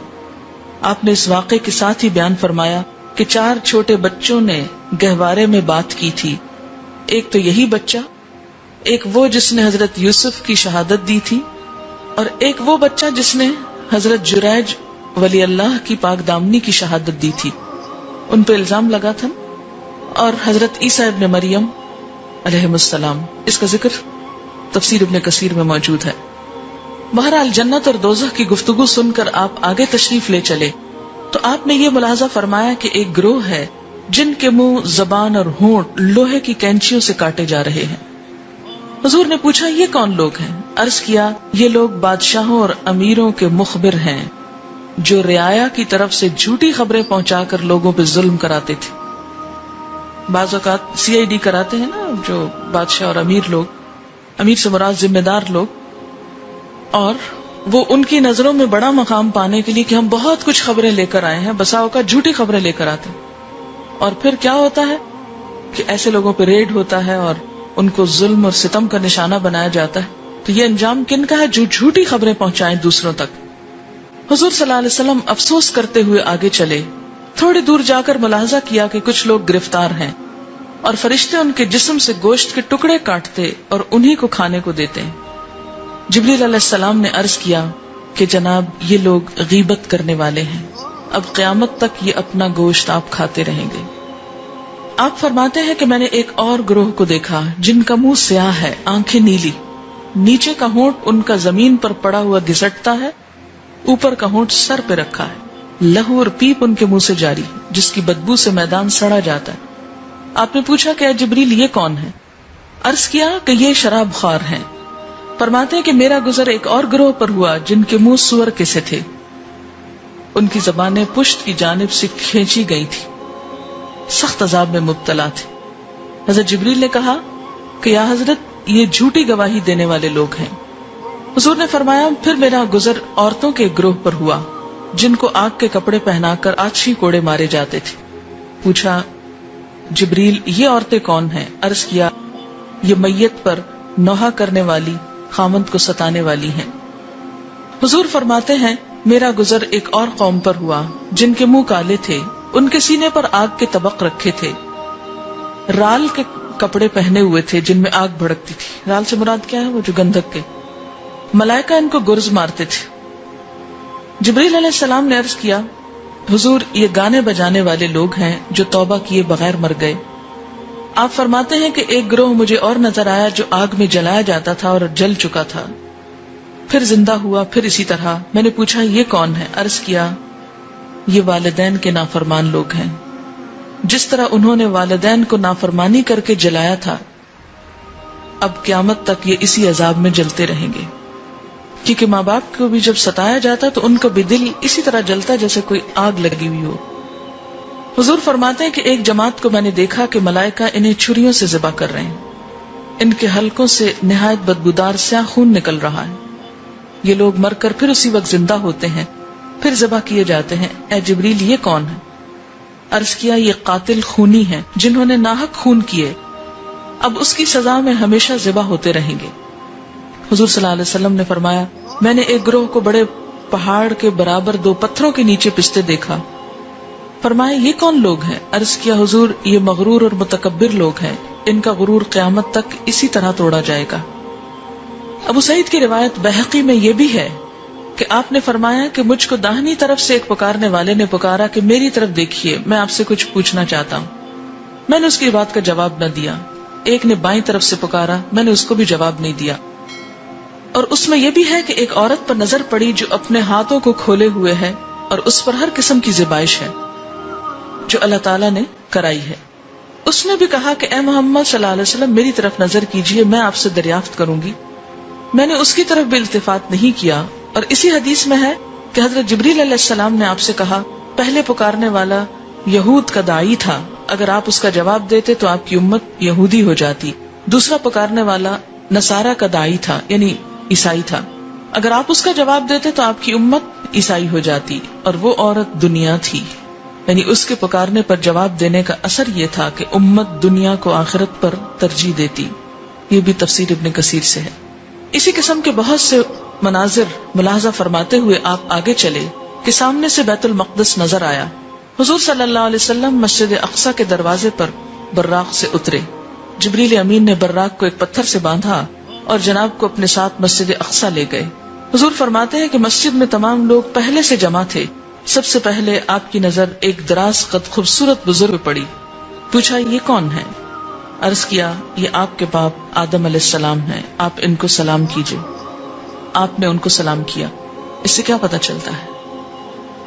Speaker 2: آپ نے اس واقعے کے ساتھ ہی بیان فرمایا کہ 4 چھوٹے بچوں نے گہوارے میں بات کی تھی. ایک تو یہی بچہ, ایک وہ جس نے حضرت یوسف کی شہادت دی تھی, اور ایک وہ بچہ جس نے حضرت جریج ولی اللہ کی پاک دامنی کی شہادت دی تھی. ان پہ الزام لگا تھا. اور حضرت عیسیٰ ابن مریم علیہ السلام, اس کا ذکر تفسیر ابن کثیر میں موجود ہے. بہرحال جنت اور دوزخ کی گفتگو سن کر آپ آگے تشریف لے چلے تو آپ نے یہ ملاحظہ فرمایا کہ ایک گروہ ہے جن کے منہ, زبان اور ہونٹ لوہے کی کینچیوں سے کاٹے جا رہے ہیں. حضور نے پوچھا یہ کون لوگ ہیں؟ عرض کیا یہ لوگ بادشاہوں اور امیروں کے مخبر ہیں جو رعایا کی طرف سے جھوٹی خبریں پہنچا کر لوگوں پہ ظلم کراتے تھے. بعض اوقات CID کراتے ہیں نا جو بادشاہ اور امیر لوگ, امیر سے مراد ذمہ دار لوگ, اور وہ ان کی نظروں میں بڑا مقام پانے کے لیے کہ ہم بہت کچھ خبریں لے کر آئے ہیں, بسا اوقات جھوٹی خبریں لے کر آتے ہیں. اور پھر کیا ہوتا ہے کہ ایسے لوگوں پہ ریڈ ہوتا ہے اور ان کو ظلم اور ستم کا نشانہ بنایا جاتا ہے. تو یہ انجام کن کا ہے؟ جو جھوٹی خبریں پہنچائیں دوسروں تک. حضور صلی اللہ علیہ وسلم افسوس کرتے ہوئے آگے چلے. تھوڑی دور جا کر ملاحظہ کیا کہ کچھ لوگ گرفتار ہیں اور فرشتے ان کے جسم سے گوشت کے ٹکڑے کاٹتے اور انہی کو کھانے کو دیتے ہیں. جبریل علیہ السلام نے عرض کیا کہ جناب یہ لوگ غیبت کرنے والے ہیں, اب قیامت تک یہ اپنا گوشت آپ کھاتے رہیں گے. آپ فرماتے ہیں کہ میں نے ایک اور گروہ کو دیکھا جن کا منہ سیاہ ہے, آنکھیں نیلی, نیچے کا ہونٹ ان کا زمین پر پڑا ہوا گھسٹتا ہے, اوپر کا ہونٹ سر پہ رکھا ہے, لہو اور پیپ ان کے منہ سے جاری جس کی بدبو سے میدان سڑا جاتا ہے. آپ نے پوچھا کہ اے جبریل یہ کون ہے؟ عرض کیا کہ یہ شراب خوار ہیں. فرماتے ہیں کہ میرا گزر ایک اور گروہ پر ہوا جن کے منہ سور کے سے تھے, ان کی زبانیں پشت کی جانب سے کھینچی گئی تھی, سخت عذاب میں مبتلا تھے. حضرت جبریل نے کہا کہ یا حضرت یہ جھوٹی گواہی دینے والے لوگ ہیں. حضور نے فرمایا پھر میرا گزر عورتوں کے گروہ پر ہوا جن کو آگ کے کپڑے پہنا کر آتشی کوڑے مارے جاتے تھے. پوچھا جبریل یہ عورتیں کون ہیں؟ عرض کیا یہ میت پر نوحہ کرنے والی, خامند کو ستانے والی ہیں. حضور فرماتے ہیں میرا گزر ایک اور قوم پر ہوا جن کے منہ کالے تھے, ان کے سینے پر آگ کے طبق رکھے تھے, رال کے کپڑے پہنے ہوئے تھے جن میں آگ بھڑکتی تھی. رال سے مراد کیا ہے؟ وہ جو گندھک کے. ملائکہ ان کو گرز مارتے تھے. جبریل علیہ السلام نے عرض کیا حضور یہ گانے بجانے والے لوگ ہیں جو توبہ کیے بغیر مر گئے. آپ فرماتے ہیں کہ ایک گروہ مجھے اور نظر آیا جو آگ میں جلایا جاتا تھا اور جل چکا تھا, پھر زندہ ہوا, پھر اسی طرح. میں نے پوچھا یہ کون ہے؟ عرض کیا یہ والدین کے نافرمان لوگ ہیں. جس طرح انہوں نے والدین کو نافرمانی کر کے جلایا تھا, اب قیامت تک یہ اسی عذاب میں جلتے رہیں گے. کیونکہ ماں باپ کو بھی جب ستایا جاتا تو ان کا بھی دل اسی طرح جلتا جیسے کوئی آگ لگی ہوئی ہو. حضور فرماتے ہیں کہ ایک جماعت کو میں نے دیکھا کہ ملائکہ انہیں چھریوں سے ذبح کر رہے ہیں, ان کے حلقوں سے نہایت بدبودار سیاہ خون نکل رہا ہے. یہ لوگ مر کر پھر اسی وقت زندہ ہوتے ہیں, پھر ذبح کیے جاتے ہیں. اے جبریل یہ کون ہے؟ عرض کیا یہ قاتل خونی ہیں جنہوں نے ناحق خون کیے, اب اس کی سزا میں ہمیشہ ذبح ہوتے رہیں گے. حضور صلی اللہ علیہ وسلم نے فرمایا میں نے ایک گروہ کو بڑے پہاڑ کے برابر 2 پتھروں کے نیچے پستے دیکھا. فرمایا یہ کون لوگ ہیں؟ عرض کیا حضور یہ مغرور اور متکبر لوگ ہیں, ان کا غرور قیامت تک اسی طرح توڑا جائے گا. ابو سعید کی روایت بہقی میں یہ بھی ہے کہ آپ نے فرمایا کہ مجھ کو داہنی طرف سے ایک پکارنے والے نے پکارا کہ میری طرف دیکھیے, میں آپ سے کچھ پوچھنا چاہتا ہوں. میں نے اس کی بات کا جواب نہ دیا. ایک نے بائیں طرف سے پکارا, میں نے اس کو بھی جواب نہیں دیا. اور اس میں یہ بھی ہے کہ ایک عورت پر نظر پڑی جو اپنے ہاتھوں کو کھولے ہوئے ہے اور اس پر ہر قسم کی زیبائش ہے جو اللہ تعالیٰ نے کرائی ہے. اس نے بھی کہا کہ اے محمد صلی اللہ علیہ وسلم میری طرف نظر کیجئے، میں آپ سے دریافت کروں گی۔ میں نے اس کی طرف بھی التفات نہیں کیا۔ اور اسی حدیث میں ہے کہ حضرت جبریل علیہ السلام نے آپ سے کہا پہلے پکارنے والا یہود کا داعی تھا، اگر آپ اس کا جواب دیتے تو آپ کی امت یہودی ہو جاتی۔ دوسرا پکارنے والا نصارہ کا داعی تھا، یعنی عیسائی تھا، اگر آپ اس کا جواب دیتے تو آپ کی امت عیسائی ہو جاتی۔ اور وہ عورت دنیا تھی، یعنی اس کے پکارنے پر جواب دینے کا اثر یہ تھا کہ امت دنیا کو آخرت پر ترجیح دیتی۔ یہ بھی تفسیر ابن کثیر سے ہے۔ اسی قسم کے بہت سے مناظر ملاحظہ فرماتے ہوئے آپ آگے چلے کہ سامنے سے بیت المقدس نظر آیا۔ حضور صلی اللہ علیہ وسلم مسجد اقصی کے دروازے پر براق سے اترے۔ جبریل امین نے براق کو ایک پتھر سے باندھا اور جناب کو اپنے ساتھ مسجد اقصی لے گئے۔ حضور فرماتے ہیں کہ مسجد میں تمام لوگ پہلے سے جمع تھے۔ سب سے پہلے آپ کی نظر ایک دراز قد خوبصورت بزرگ پڑی۔ پوچھا یہ کون ہے؟ عرض کیا یہ آپ کے باپ آدم علیہ السلام ہیں، آپ ان کو سلام کیجئے۔ آپ نے ان کو سلام کیا۔ اس سے کیا پتہ چلتا ہے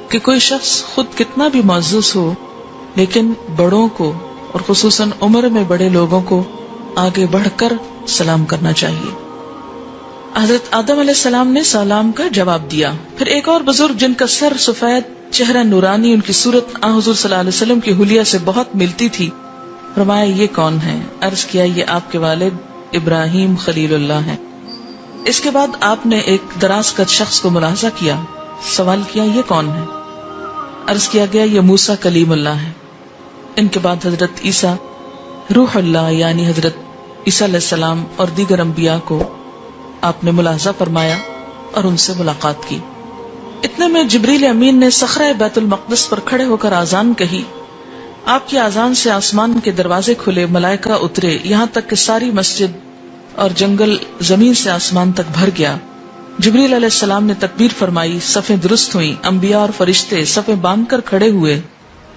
Speaker 2: کہ کوئی شخص خود کتنا بھی معزز ہو لیکن بڑوں کو اور خصوصاً عمر میں بڑے لوگوں کو آگے بڑھ کر سلام کرنا چاہیے۔ حضرت آدم علیہ السلام نے سلام کا جواب دیا۔ پھر ایک اور بزرگ جن کا سر سفید، چہرہ نورانی، ان کی صورت حضور صلی اللہ علیہ وسلم کی حلیہ سے بہت ملتی تھی، فرمایا یہ کون ہے؟ عرض کیا یہ آپ کے والد ابراہیم خلیل اللہ ہیں۔ اس کے بعد آپ نے ایک دراز قد شخص کو ملاحظہ کیا، سوال کیا یہ کون ہے؟ عرض کیا گیا یہ موسیٰ کلیم اللہ ہے۔ ان کے بعد حضرت عیسیٰ روح اللہ یعنی حضرت عیسیٰ علیہ السلام اور دیگر انبیاء کو آپ نے ملاحظہ فرمایا اور ان سے ملاقات کی۔ اتنے میں جبریل امین نے صخرہ بیت المقدس پر کھڑے ہو کر آذان کہی۔ آپ کی آذان سے آسمان کے دروازے کھلے، ملائکہ اترے، یہاں تک کہ ساری مسجد اور جنگل زمین سے آسمان تک بھر گیا۔ جبریل علیہ السلام نے تکبیر فرمائی، صفیں درست ہوئیں، انبیاء اور فرشتے صفیں باندھ کر کھڑے ہوئے،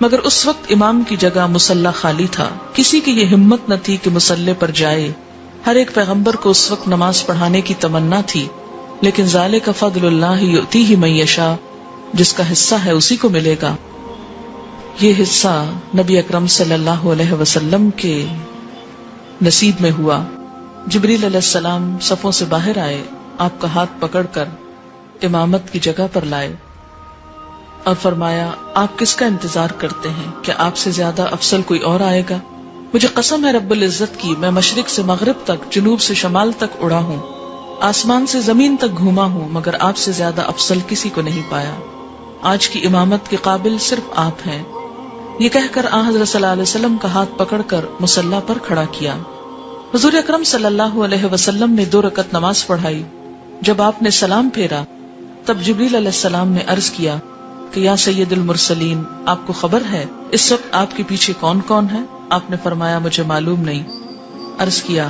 Speaker 2: مگر اس وقت امام کی جگہ مصلی خالی تھا۔ کسی کی یہ ہمت نہ تھی کہ مصلی پر جائے۔ ہر ایک پیغمبر کو اس وقت نماز پڑھانے کی تمنا تھی، لیکن ذالک فضل اللہ یؤتیہ من یشاء، جس کا حصہ ہے اسی کو ملے گا۔ یہ حصہ نبی اکرم صلی اللہ علیہ وسلم کے نصیب میں ہوا۔ جبریل علیہ السلام صفوں سے باہر آئے، آپ کا ہاتھ پکڑ کر امامت کی جگہ پر لائے اور فرمایا آپ کس کا انتظار کرتے ہیں؟ کیا آپ سے زیادہ افضل کوئی اور آئے گا؟ مجھے قسم ہے رب العزت کی، میں مشرق سے مغرب تک، جنوب سے شمال تک اڑا ہوں، آسمان سے زمین تک گھوما ہوں، مگر آپ سے زیادہ افضل کسی کو نہیں پایا۔ آج کی امامت کے قابل صرف آپ ہیں۔ یہ کہہ کر حضرت صلی اللہ علیہ وسلم کا ہاتھ پکڑ کر مصلی پر کھڑا کیا۔ حضور اکرم صلی اللہ علیہ وسلم نے 2 رکعت نماز پڑھائی۔ جب آپ نے سلام پھیرا تب جبریل علیہ السلام نے عرض کیا کہ یا سید المرسلین، آپ کو خبر ہے اس وقت آپ کے پیچھے کون کون ہے؟ آپ نے فرمایا مجھے معلوم نہیں۔ عرض کیا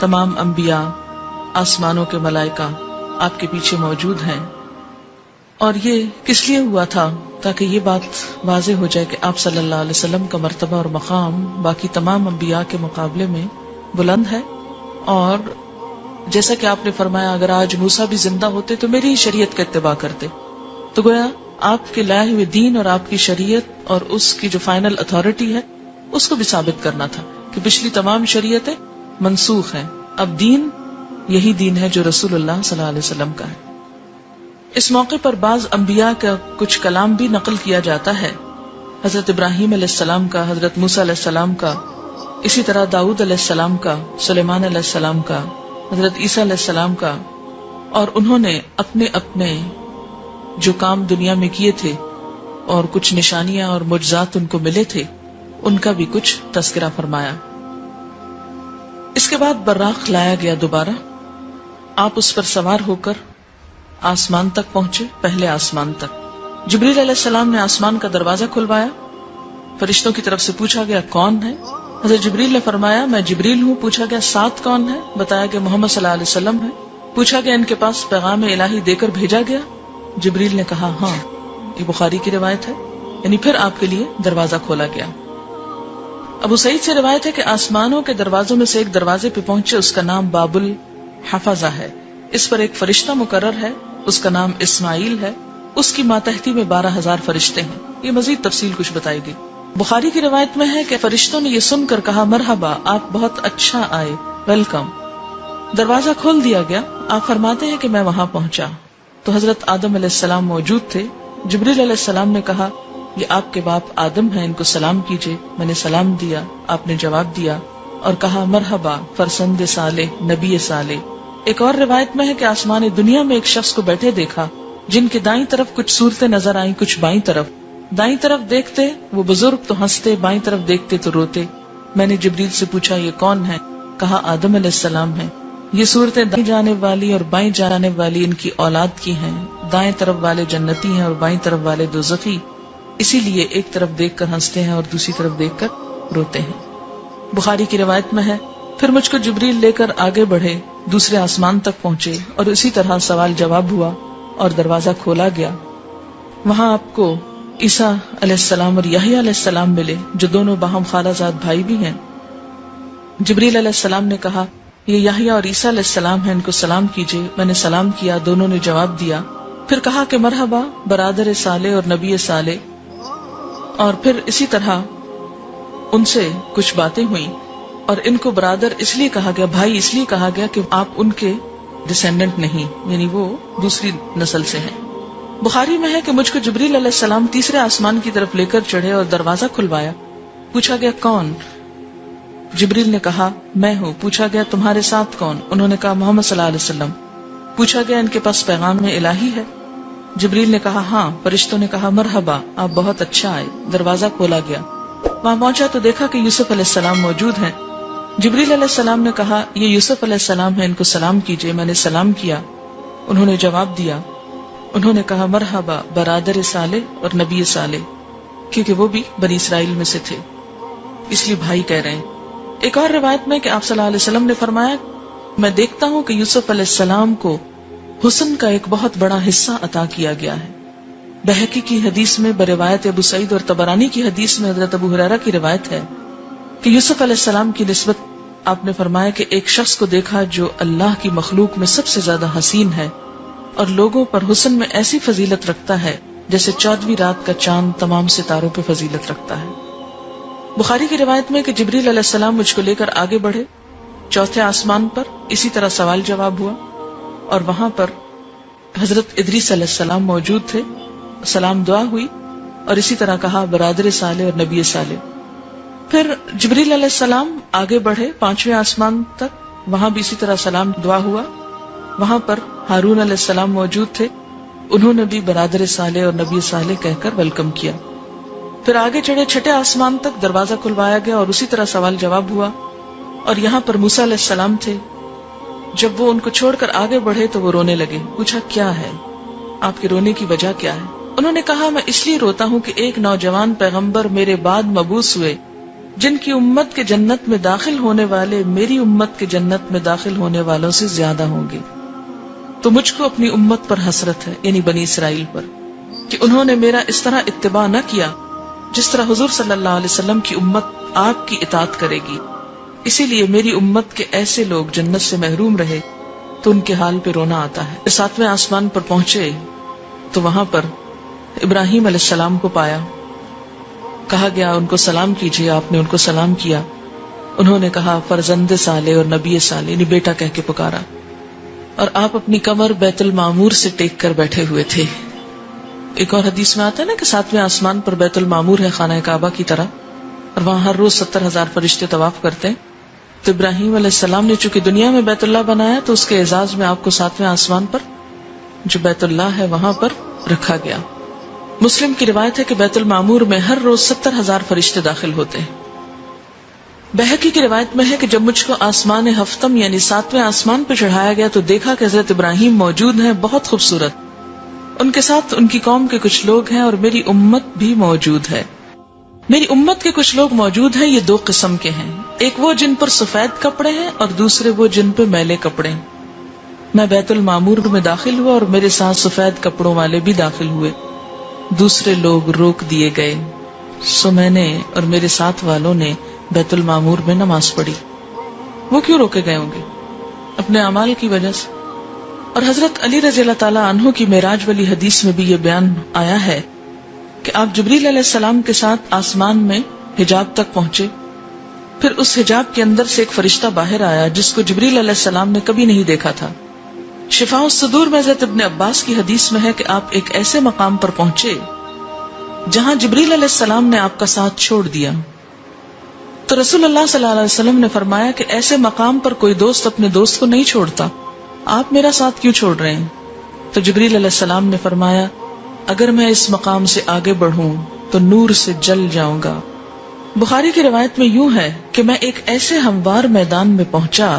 Speaker 2: تمام انبیاء، آسمانوں کے ملائکہ آپ کے پیچھے موجود ہیں۔ اور یہ کس لیے ہوا تھا؟ تاکہ یہ بات واضح ہو جائے کہ آپ صلی اللہ علیہ وسلم کا مرتبہ اور مقام باقی تمام انبیاء کے مقابلے میں بلند ہے۔ اور جیسا کہ آپ نے فرمایا اگر آج موسیٰ بھی زندہ ہوتے تو میری ہی شریعت کا اتباع کرتے، تو گویا آپ کے لائے ہوئے دین اور آپ کی شریعت اور اس کی جو فائنل اتھارٹی ہے اس کو بھی ثابت کرنا تھا کہ پچھلی تمام شریعتیں منسوخ ہیں، اب دین یہی دین ہے جو رسول اللہ صلی اللہ علیہ وسلم کا ہے۔ اس موقع پر بعض انبیاء کا کچھ کلام بھی نقل کیا جاتا ہے، حضرت ابراہیم علیہ السلام کا، حضرت موسیٰ علیہ السلام کا، اسی طرح داؤد علیہ السلام کا، سلیمان علیہ السلام کا، حضرت عیسیٰ علیہ السلام کا، اور انہوں نے اپنے اپنے جو کام دنیا میں کیے تھے اور کچھ نشانیاں اور معجزات ان کو ملے تھے ان کا بھی کچھ تذکرہ فرمایا۔ اس کے بعد براق لایا گیا دوبارہ، آپ اس پر سوار ہو کر آسمان تک پہنچے، پہلے آسمان تک۔ جبریل علیہ السلام نے آسمان کا دروازہ کھلوایا، فرشتوں کی طرف سے پوچھا گیا کون ہے؟ حضرت جبریل نے فرمایا میں جبریل ہوں۔ پوچھا گیا ساتھ کون ہے؟ بتایا کہ محمد صلی اللہ علیہ وسلم ہے۔ پوچھا گیا ان کے پاس پیغام الہی دے کر بھیجا گیا؟ جبریل نے کہا ہاں، یہ بخاری کی روایت ہے، یعنی پھر آپ کے لیے دروازہ کھولا گیا۔ ابو سعید سے روایت ہے کہ آسمانوں کے دروازوں میں سے ایک دروازے پہ پہنچے، اس کا نام باب الحفظہ ہے، اس پر ایک فرشتہ مقرر ہے، اس کا نام اسماعیل ہے، اس کی ماتحتی میں 12,000 فرشتے ہیں۔ یہ مزید تفصیل کچھ بتائی گئی۔ بخاری کی روایت میں ہے کہ فرشتوں نے یہ سن کر کہا مرحبا، آپ بہت اچھا آئے، ویلکم۔ دروازہ کھول دیا گیا۔ آپ فرماتے ہیں کہ میں وہاں پہنچا تو حضرت آدم علیہ السلام موجود تھے۔ جبریل علیہ السلام نے کہا یہ آپ کے باپ آدم ہیں، ان کو سلام کیجئے۔ میں نے سلام دیا، آپ نے جواب دیا اور کہا مرحبا فرزند صالح، نبی صالح۔ ایک اور روایت میں ہے کہ آسمان دنیا میں ایک شخص کو بیٹھے دیکھا جن کے دائیں طرف کچھ صورتیں نظر آئیں، کچھ بائیں طرف۔ دائیں طرف دیکھتے وہ بزرگ تو ہنستے، بائیں طرف دیکھتے تو روتے۔ میں نے جبریل سے پوچھا یہ کون ہے؟ کہا آدم علیہ السلام ہے۔ یہ صورتیں دائیں جانے والی اور بائیں جانے والی ان کی اولاد کی ہیں۔ دائیں طرف والے جنتی ہیں اور بائیں طرف والے دوزخی، اسی لیے ایک طرف دیکھ کر ہنستے ہیں اور دوسری طرف دیکھ کر روتے ہیں۔ بخاری کی روایت میں ہے پھر مجھ کو جبریل لے کر آگے بڑھے، دوسرے آسمان تک پہنچے اور اسی طرح سوال جواب ہوا اور دروازہ کھولا گیا۔ وہاں آپ کو عیسیٰ علیہ السلام اور یحییٰ علیہ السلام ملے جو دونوں باہم خالہ زاد بھائی بھی ہیں۔ جبریل علیہ السلام نے کہا یہ یحییٰ اور عیسیٰ علیہ السلام ہیں، ان کو سلام کیجیے۔ میں نے سلام کیا، دونوں نے جواب دیا۔ پھر کہا کہ مرحبا برادر صالح اور نبی صالح، اور پھر اسی طرح ان سے کچھ باتیں ہوئیں اور ان کو برادر اس لیے کہا گیا، بھائی اس لیے کہا گیا کہ آپ ان کے ڈسینڈنٹ نہیں، یعنی وہ دوسری نسل سے ہیں۔ بخاری میں ہے کہ مجھ کو جبریل علیہ السلام تیسرے آسمان کی طرف لے کر چڑھے اور دروازہ کھلوایا۔ پوچھا گیا کون؟ جبریل نے کہا میں ہوں۔ پوچھا گیا تمہارے ساتھ کون؟ انہوں نے کہا محمد صلی اللہ علیہ وسلم۔ پوچھا گیا ان کے پاس پیغام الہی ہے؟ جبریل نے کہا ہاں۔ فرشتوں نے کہا مرحبا، آپ بہت اچھا آئے۔ دروازہ کھولا گیا، وہاں پہنچا تو دیکھا کہ یوسف علیہ السلام موجود ہیں۔ جبریل علیہ السلام نے کہا یہ یوسف علیہ السلام ہیں، ان کو سلام کیجیے۔ میں نے سلام کیا، انہوں نے جواب دیا۔ انہوں نے کہا مرحبا برادر صالح اور نبی صالح، کیونکہ وہ بھی بنی اسرائیل میں سے تھے، اس لیے بھائی کہہ رہے ہیں۔ ایک اور روایت میں کہ آپ صلی اللہ علیہ وسلم نے فرمایا میں دیکھتا ہوں کہ یوسف علیہ السلام کو حسن کا ایک بہت بڑا حصہ عطا کیا گیا ہے۔ بہقی کی حدیث میں بروایت ابو سعید اور طبرانی کی حدیث میں حضرت ابو ہریرہ کی روایت ہے کہ یوسف علیہ السلام کی نسبت آپ نے فرمایا کہ ایک شخص کو دیکھا جو اللہ کی مخلوق میں سب سے زیادہ حسین ہے اور لوگوں پر حسن میں ایسی فضیلت رکھتا ہے جیسے 14ویں رات کا چاند تمام ستاروں پہ فضیلت رکھتا ہے۔ بخاری کی روایت میں کہ جبریل علیہ السلام مجھ کو لے کر آگے بڑھے، چوتھے آسمان پر اسی طرح سوال جواب ہوا اور وہاں پر حضرت ادریس علیہ السلام موجود تھے، سلام دعا ہوئی اور اسی طرح کہا برادر صالح اور نبی صالح۔ پھر جبریل علیہ السلام آگے بڑھے پانچویں آسمان تک، وہاں بھی اسی طرح سلام دعا ہوا۔ وہاں پر ہارون علیہ السلام موجود تھے، انہوں نے بھی برادر صالح اور نبی صالح کہہ کر ویلکم کیا۔ پھر آگے چڑھے چھٹے آسمان تک، دروازہ کھلوایا گیا اور اسی طرح سوال جواب ہوا، اور یہاں پر موسیٰ علیہ السلام تھے۔ جب وہ ان کو چھوڑ کر آگے بڑھے تو وہ رونے لگے۔ پوچھا کیا ہے، آپ کے رونے کی وجہ کیا ہے؟ انہوں نے کہا میں اس لیے روتا ہوں کہ ایک نوجوان پیغمبر میرے بعد مبعوث ہوئے جن کی امت کے جنت میں داخل ہونے والے میری امت کے جنت میں داخل ہونے والوں سے زیادہ ہوں گے، تو مجھ کو اپنی امت پر حسرت ہے، یعنی بنی اسرائیل پر، کہ انہوں نے میرا اس طرح اتباع نہ کیا جس طرح حضور صلی اللہ علیہ وسلم کی امت آپ کی اطاعت کرے گی۔ اسی لیے میری امت کے ایسے لوگ جنت سے محروم رہے تو ان کے حال پہ رونا آتا ہے۔ ساتویں آسمان پر پہنچے تو وہاں پر ابراہیم علیہ السلام کو پایا، کہا گیا ان کو سلام کیجیے۔ آپ نے ان کو سلام کیا، انہوں نے کہا فرزند صالح اور نبی صالح، یعنی بیٹا کہہ کے پکارا، اور آپ اپنی کمر بیت المعمور سے ٹیک کر بیٹھے ہوئے تھے۔ ایک اور حدیث میں آتا ہے نا کہ ساتویں آسمان پر بیت المعمور ہے خانہ کعبہ کی طرح، اور وہاں ہر روز 70,000 فرشتے طواف کرتے ہیں۔ تو ابراہیم علیہ السلام نے چونکہ دنیا میں بیت اللہ بنایا تو اس کے اعزاز میں آپ کو ساتویں آسمان پر جو بیت اللہ ہے وہاں پر رکھا گیا۔ مسلم کی روایت ہے کہ بیت المعمور میں ہر روز 70,000 فرشتے داخل ہوتے ہیں۔ بہقی کی روایت میں ہے کہ جب مجھ کو آسمان ہفتم یعنی ساتویں آسمان پہ چڑھایا گیا تو دیکھا کہ حضرت ابراہیم موجود ہیں، بہت خوبصورت، ان کے ساتھ ان کی قوم کے کچھ لوگ ہیں اور میری امت بھی موجود ہے۔ میری امت کے کچھ لوگ موجود ہیں، یہ دو قسم کے ہیں، ایک وہ جن پر سفید کپڑے ہیں اور دوسرے وہ جن پہ میلے کپڑے ہیں۔ میں بیت المعمور میں داخل ہوا اور میرے ساتھ سفید کپڑوں والے بھی داخل ہوئے، دوسرے لوگ روک دیے گئے، سو میں نے اور میرے ساتھ والوں نے بیت المعمور میں نماز پڑھی۔ وہ کیوں روکے گئے ہوں گے؟ اپنے اعمال کی وجہ سے۔ اور حضرت علی رضی اللہ تعالیٰ عنہ کی معراج والی حدیث میں بھی یہ بیان آیا ہے کہ آپ جبریل علیہ السلام کے ساتھ آسمان میں حجاب تک پہنچے. پھر اس حجاب کے اندر سے ایک فرشتہ باہر آیا جس کو جبریل علیہ السلام نے کبھی نہیں دیکھا تھا. شفاء الصدور میں حضرت ابن عباس کی حدیث میں ہے کہ آپ ایک ایسے مقام پر پہنچے جہاں جبریل علیہ السلام نے آپ کا ساتھ چھوڑ دیا. تو رسول اللہ صلی اللہ علیہ وسلم نے فرمایا کہ ایسے مقام پر کوئی دوست اپنے دوست کو نہیں چھوڑتا, آپ میرا ساتھ کیوں چھوڑ رہے ہیں؟ تو جبریل علیہ السلام نے فرمایا اگر میں اس مقام سے آگے بڑھوں تو نور سے جل جاؤں گا. بخاری کی روایت میں یوں ہے کہ میں ایک ایسے ہموار میدان میں پہنچا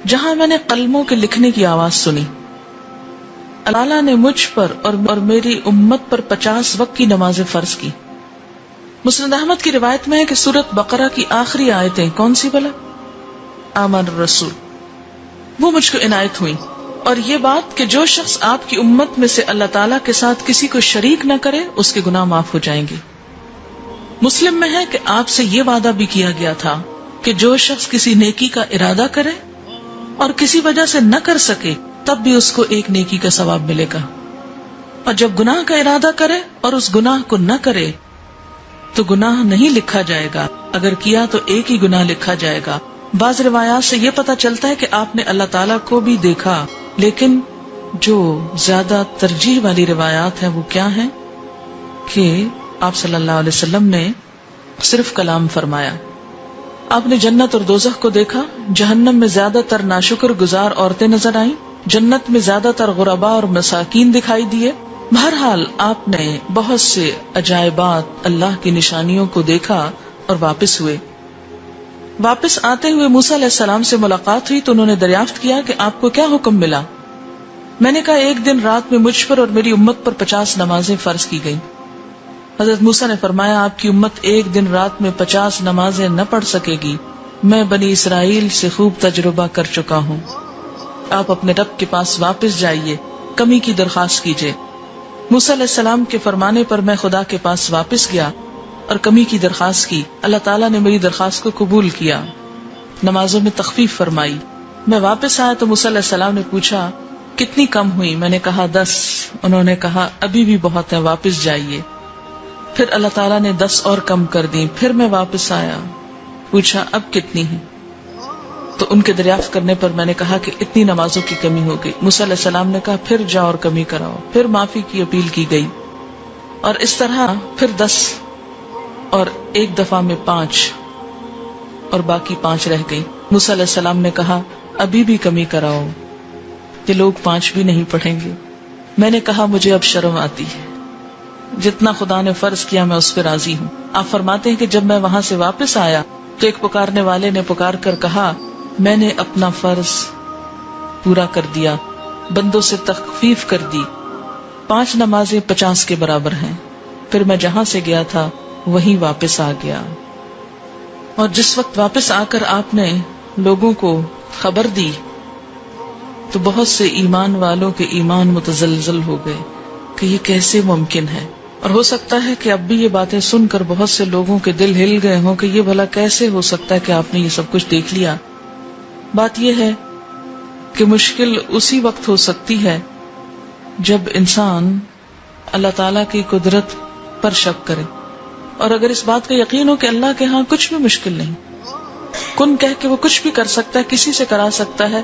Speaker 2: جہاں میں نے قلموں کے لکھنے کی آواز سنی. اللہ نے مجھ پر اور میری امت پر 50 وقت کی نمازیں فرض کی. مسند احمد کی روایت میں ہے کہ سورۃ بقرہ کی آخری آیتیں کون سی بلا؟ آمن الرسول، وہ مجھ کو عنایت ہوئی. اور یہ بات کہ جو شخص آپ کی امت میں سے اللہ تعالیٰ کے ساتھ کسی کو شریک نہ کرے اس کے گناہ معاف ہو جائیں گے. مسلم میں ہے کہ آپ سے یہ وعدہ بھی کیا گیا تھا کہ جو شخص کسی نیکی کا ارادہ کرے اور کسی وجہ سے نہ کر سکے تب بھی اس کو ایک نیکی کا ثواب ملے گا، اور جب گناہ کا ارادہ کرے اور اس گناہ کو نہ کرے تو گناہ نہیں لکھا جائے گا، اگر کیا تو ایک ہی گناہ لکھا جائے گا. بعض روایات سے یہ پتہ چلتا ہے کہ آپ نے اللہ تعالیٰ کو بھی دیکھا، لیکن جو زیادہ ترجیح والی روایات ہیں وہ کیا ہیں کہ آپ صلی اللہ علیہ وسلم نے صرف کلام فرمایا. آپ نے جنت اور دوزخ کو دیکھا. جہنم میں زیادہ تر ناشکر گزار عورتیں نظر آئیں، جنت میں زیادہ تر غرباء اور مساکین دکھائی دیے. بہرحال آپ نے بہت سے عجائبات، اللہ کی نشانیوں کو دیکھا اور واپس ہوئے. واپس آتے ہوئے موسیٰ علیہ السلام سے ملاقات ہوئی تو انہوں نے دریافت کیا کہ آپ کو کیا حکم ملا؟ میں نے کہا ایک دن رات میں مجھ پر اور میری امت پر 50 نمازیں فرض کی گئیں. حضرت موسیٰ نے فرمایا آپ کی امت ایک دن رات میں 50 نمازیں نہ پڑھ سکے گی، میں بنی اسرائیل سے خوب تجربہ کر چکا ہوں. آپ اپنے رب کے پاس واپس جائیے، کمی کی درخواست کیجیے. موسیٰ علیہ السلام کے فرمانے پر میں خدا کے پاس واپس گیا اور کمی کی درخواست کی. اللہ تعالیٰ نے میری درخواست کو قبول کیا، نمازوں میں تخفیف فرمائی. میں واپس آیا تو موسیٰ علیہ السلام نے پوچھا کتنی کم ہوئی؟ میں نے کہا 10. انہوں نے کہا ابھی بھی بہت ہے، واپس جائیے. پھر اللہ تعالیٰ نے 10 اور کم کر دی. پھر میں واپس آیا، پوچھا اب کتنی ہیں؟ تو ان کے دریافت کرنے پر میں نے کہا کہ اتنی نمازوں کی کمی ہو گئی. موسیٰ علیہ السلام نے کہا پھر جاؤ اور کمی کراؤ. پھر معافی کی اپیل کی گئی اور اس طرح پھر 10 اور ایک دفعہ میں 5 اور باقی 5 رہ گئی. موسیٰ علیہ السلام نے کہا ابھی بھی کمی کراؤ، یہ لوگ 5 بھی نہیں پڑھیں گے. میں نے کہا مجھے اب شرم آتی ہے، جتنا خدا نے فرض کیا میں اس پہ راضی ہوں. آپ فرماتے ہیں کہ جب میں وہاں سے واپس آیا تو ایک پکارنے والے نے پکار کر کہا میں نے اپنا فرض پورا کر دیا، بندوں سے تخفیف کر دی. 5 نمازیں 50 کے برابر ہیں. پھر میں جہاں سے گیا تھا وہیں واپس آ گیا. اور جس وقت واپس آ کر آپ نے لوگوں کو خبر دی تو بہت سے ایمان والوں کے ایمان متزلزل ہو گئے کہ یہ کیسے ممکن ہے. اور ہو سکتا ہے کہ اب بھی یہ باتیں سن کر بہت سے لوگوں کے دل ہل گئے ہوں کہ یہ بھلا کیسے ہو سکتا ہے کہ آپ نے یہ سب کچھ دیکھ لیا. بات یہ ہے کہ مشکل اسی وقت ہو سکتی ہے جب انسان اللہ تعالیٰ کی قدرت پر شک کرے، اور اگر اس بات کا یقین ہو کہ اللہ کے ہاں کچھ بھی مشکل نہیں، کن کہہ کے وہ کچھ بھی کر سکتا ہے، کسی سے کرا سکتا ہے،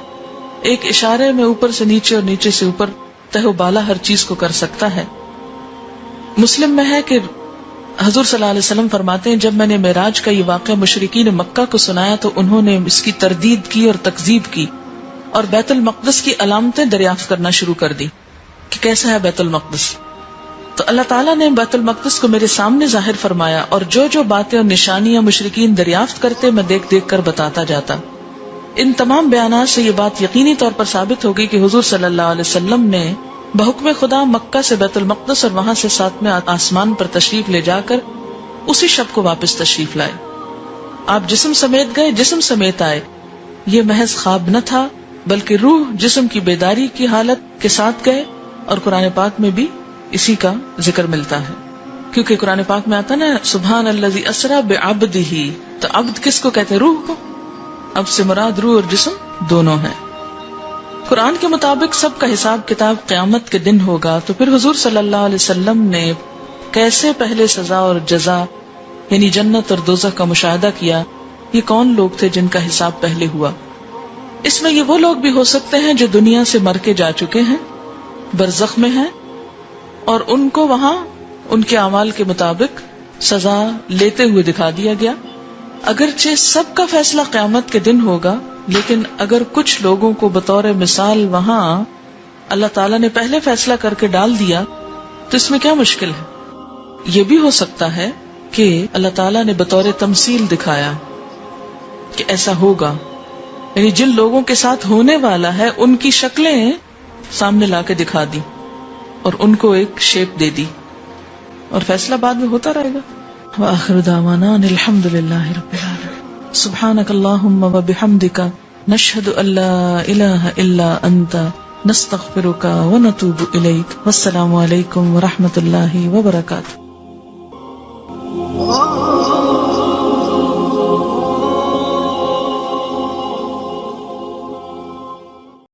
Speaker 2: ایک اشارے میں اوپر سے نیچے اور نیچے سے اوپر تہ و بالا ہر چیز کو کر سکتا ہے. مسلم میں ہے کہ حضور صلی اللہ علیہ وسلم فرماتے ہیں جب میں نے معراج کا یہ واقعہ مشرکین مکہ کو سنایا تو انہوں نے اس کی تردید کی اور تکذیب کی اور بیت المقدس کی علامتیں دریافت کرنا شروع کر دی کہ کیسا ہے بیت المقدس. تو اللہ تعالیٰ نے بیت المقدس کو میرے سامنے ظاہر فرمایا اور جو باتیں اور نشانیاں مشرکین دریافت کرتے میں دیکھ دیکھ کر بتاتا جاتا. ان تمام بیانات سے یہ بات یقینی طور پر ثابت ہوگی کہ حضور صلی اللہ علیہ وسلم نے بحکم خدا مکہ سے بیت المقدس اور وہاں سے 7ویں آسمان پر تشریف لے جا کر اسی شب کو واپس تشریف لائے. آپ جسم سمیت گئے، جسم سمیت آئے. یہ محض خواب نہ تھا بلکہ روح جسم کی بیداری کی حالت کے ساتھ گئے. اور قرآن پاک میں بھی اسی کا ذکر ملتا ہے، کیونکہ قرآن پاک میں آتا نا سبحان الذی اسری بعبدہ، تو عبد کس کو کہتے ہیں؟ روح کو. اب سے مراد روح اور جسم دونوں ہیں. قرآن کے مطابق سب کا حساب کتاب قیامت کے دن ہوگا. تو پھر حضور صلی اللہ علیہ وسلم نے کیسے پہلے سزا اور جزا یعنی جنت اور دوزخ کا مشاہدہ کیا. یہ کون لوگ تھے جن کا حساب پہلے ہوا؟ اس میں یہ وہ لوگ بھی ہو سکتے ہیں جو دنیا سے مر کے جا چکے ہیں، برزخ میں ہیں، اور ان کو وہاں ان کے اعمال کے مطابق سزا لیتے ہوئے دکھا دیا گیا. اگرچہ سب کا فیصلہ قیامت کے دن ہوگا، لیکن اگر کچھ لوگوں کو بطور مثال وہاں اللہ تعالیٰ نے پہلے فیصلہ کر کے ڈال دیا تو اس میں کیا مشکل ہے؟ یہ بھی ہو سکتا ہے کہ اللہ تعالیٰ نے بطور تمثیل دکھایا کہ ایسا ہوگا، یعنی جن لوگوں کے ساتھ ہونے والا ہے ان کی شکلیں سامنے لا کے دکھا دی اور ان کو ایک شیپ دے دی، اور فیصلہ بعد میں ہوتا رہے گا. وآخر دعوانا ان الحمد للہ رب العالمین. سبحانک اللہم وبحمدک نشہد ان لا الہ الا انت نستغفرک ونتوب الیک. والسلام علیکم ورحمۃ اللہ وبرکاتہ.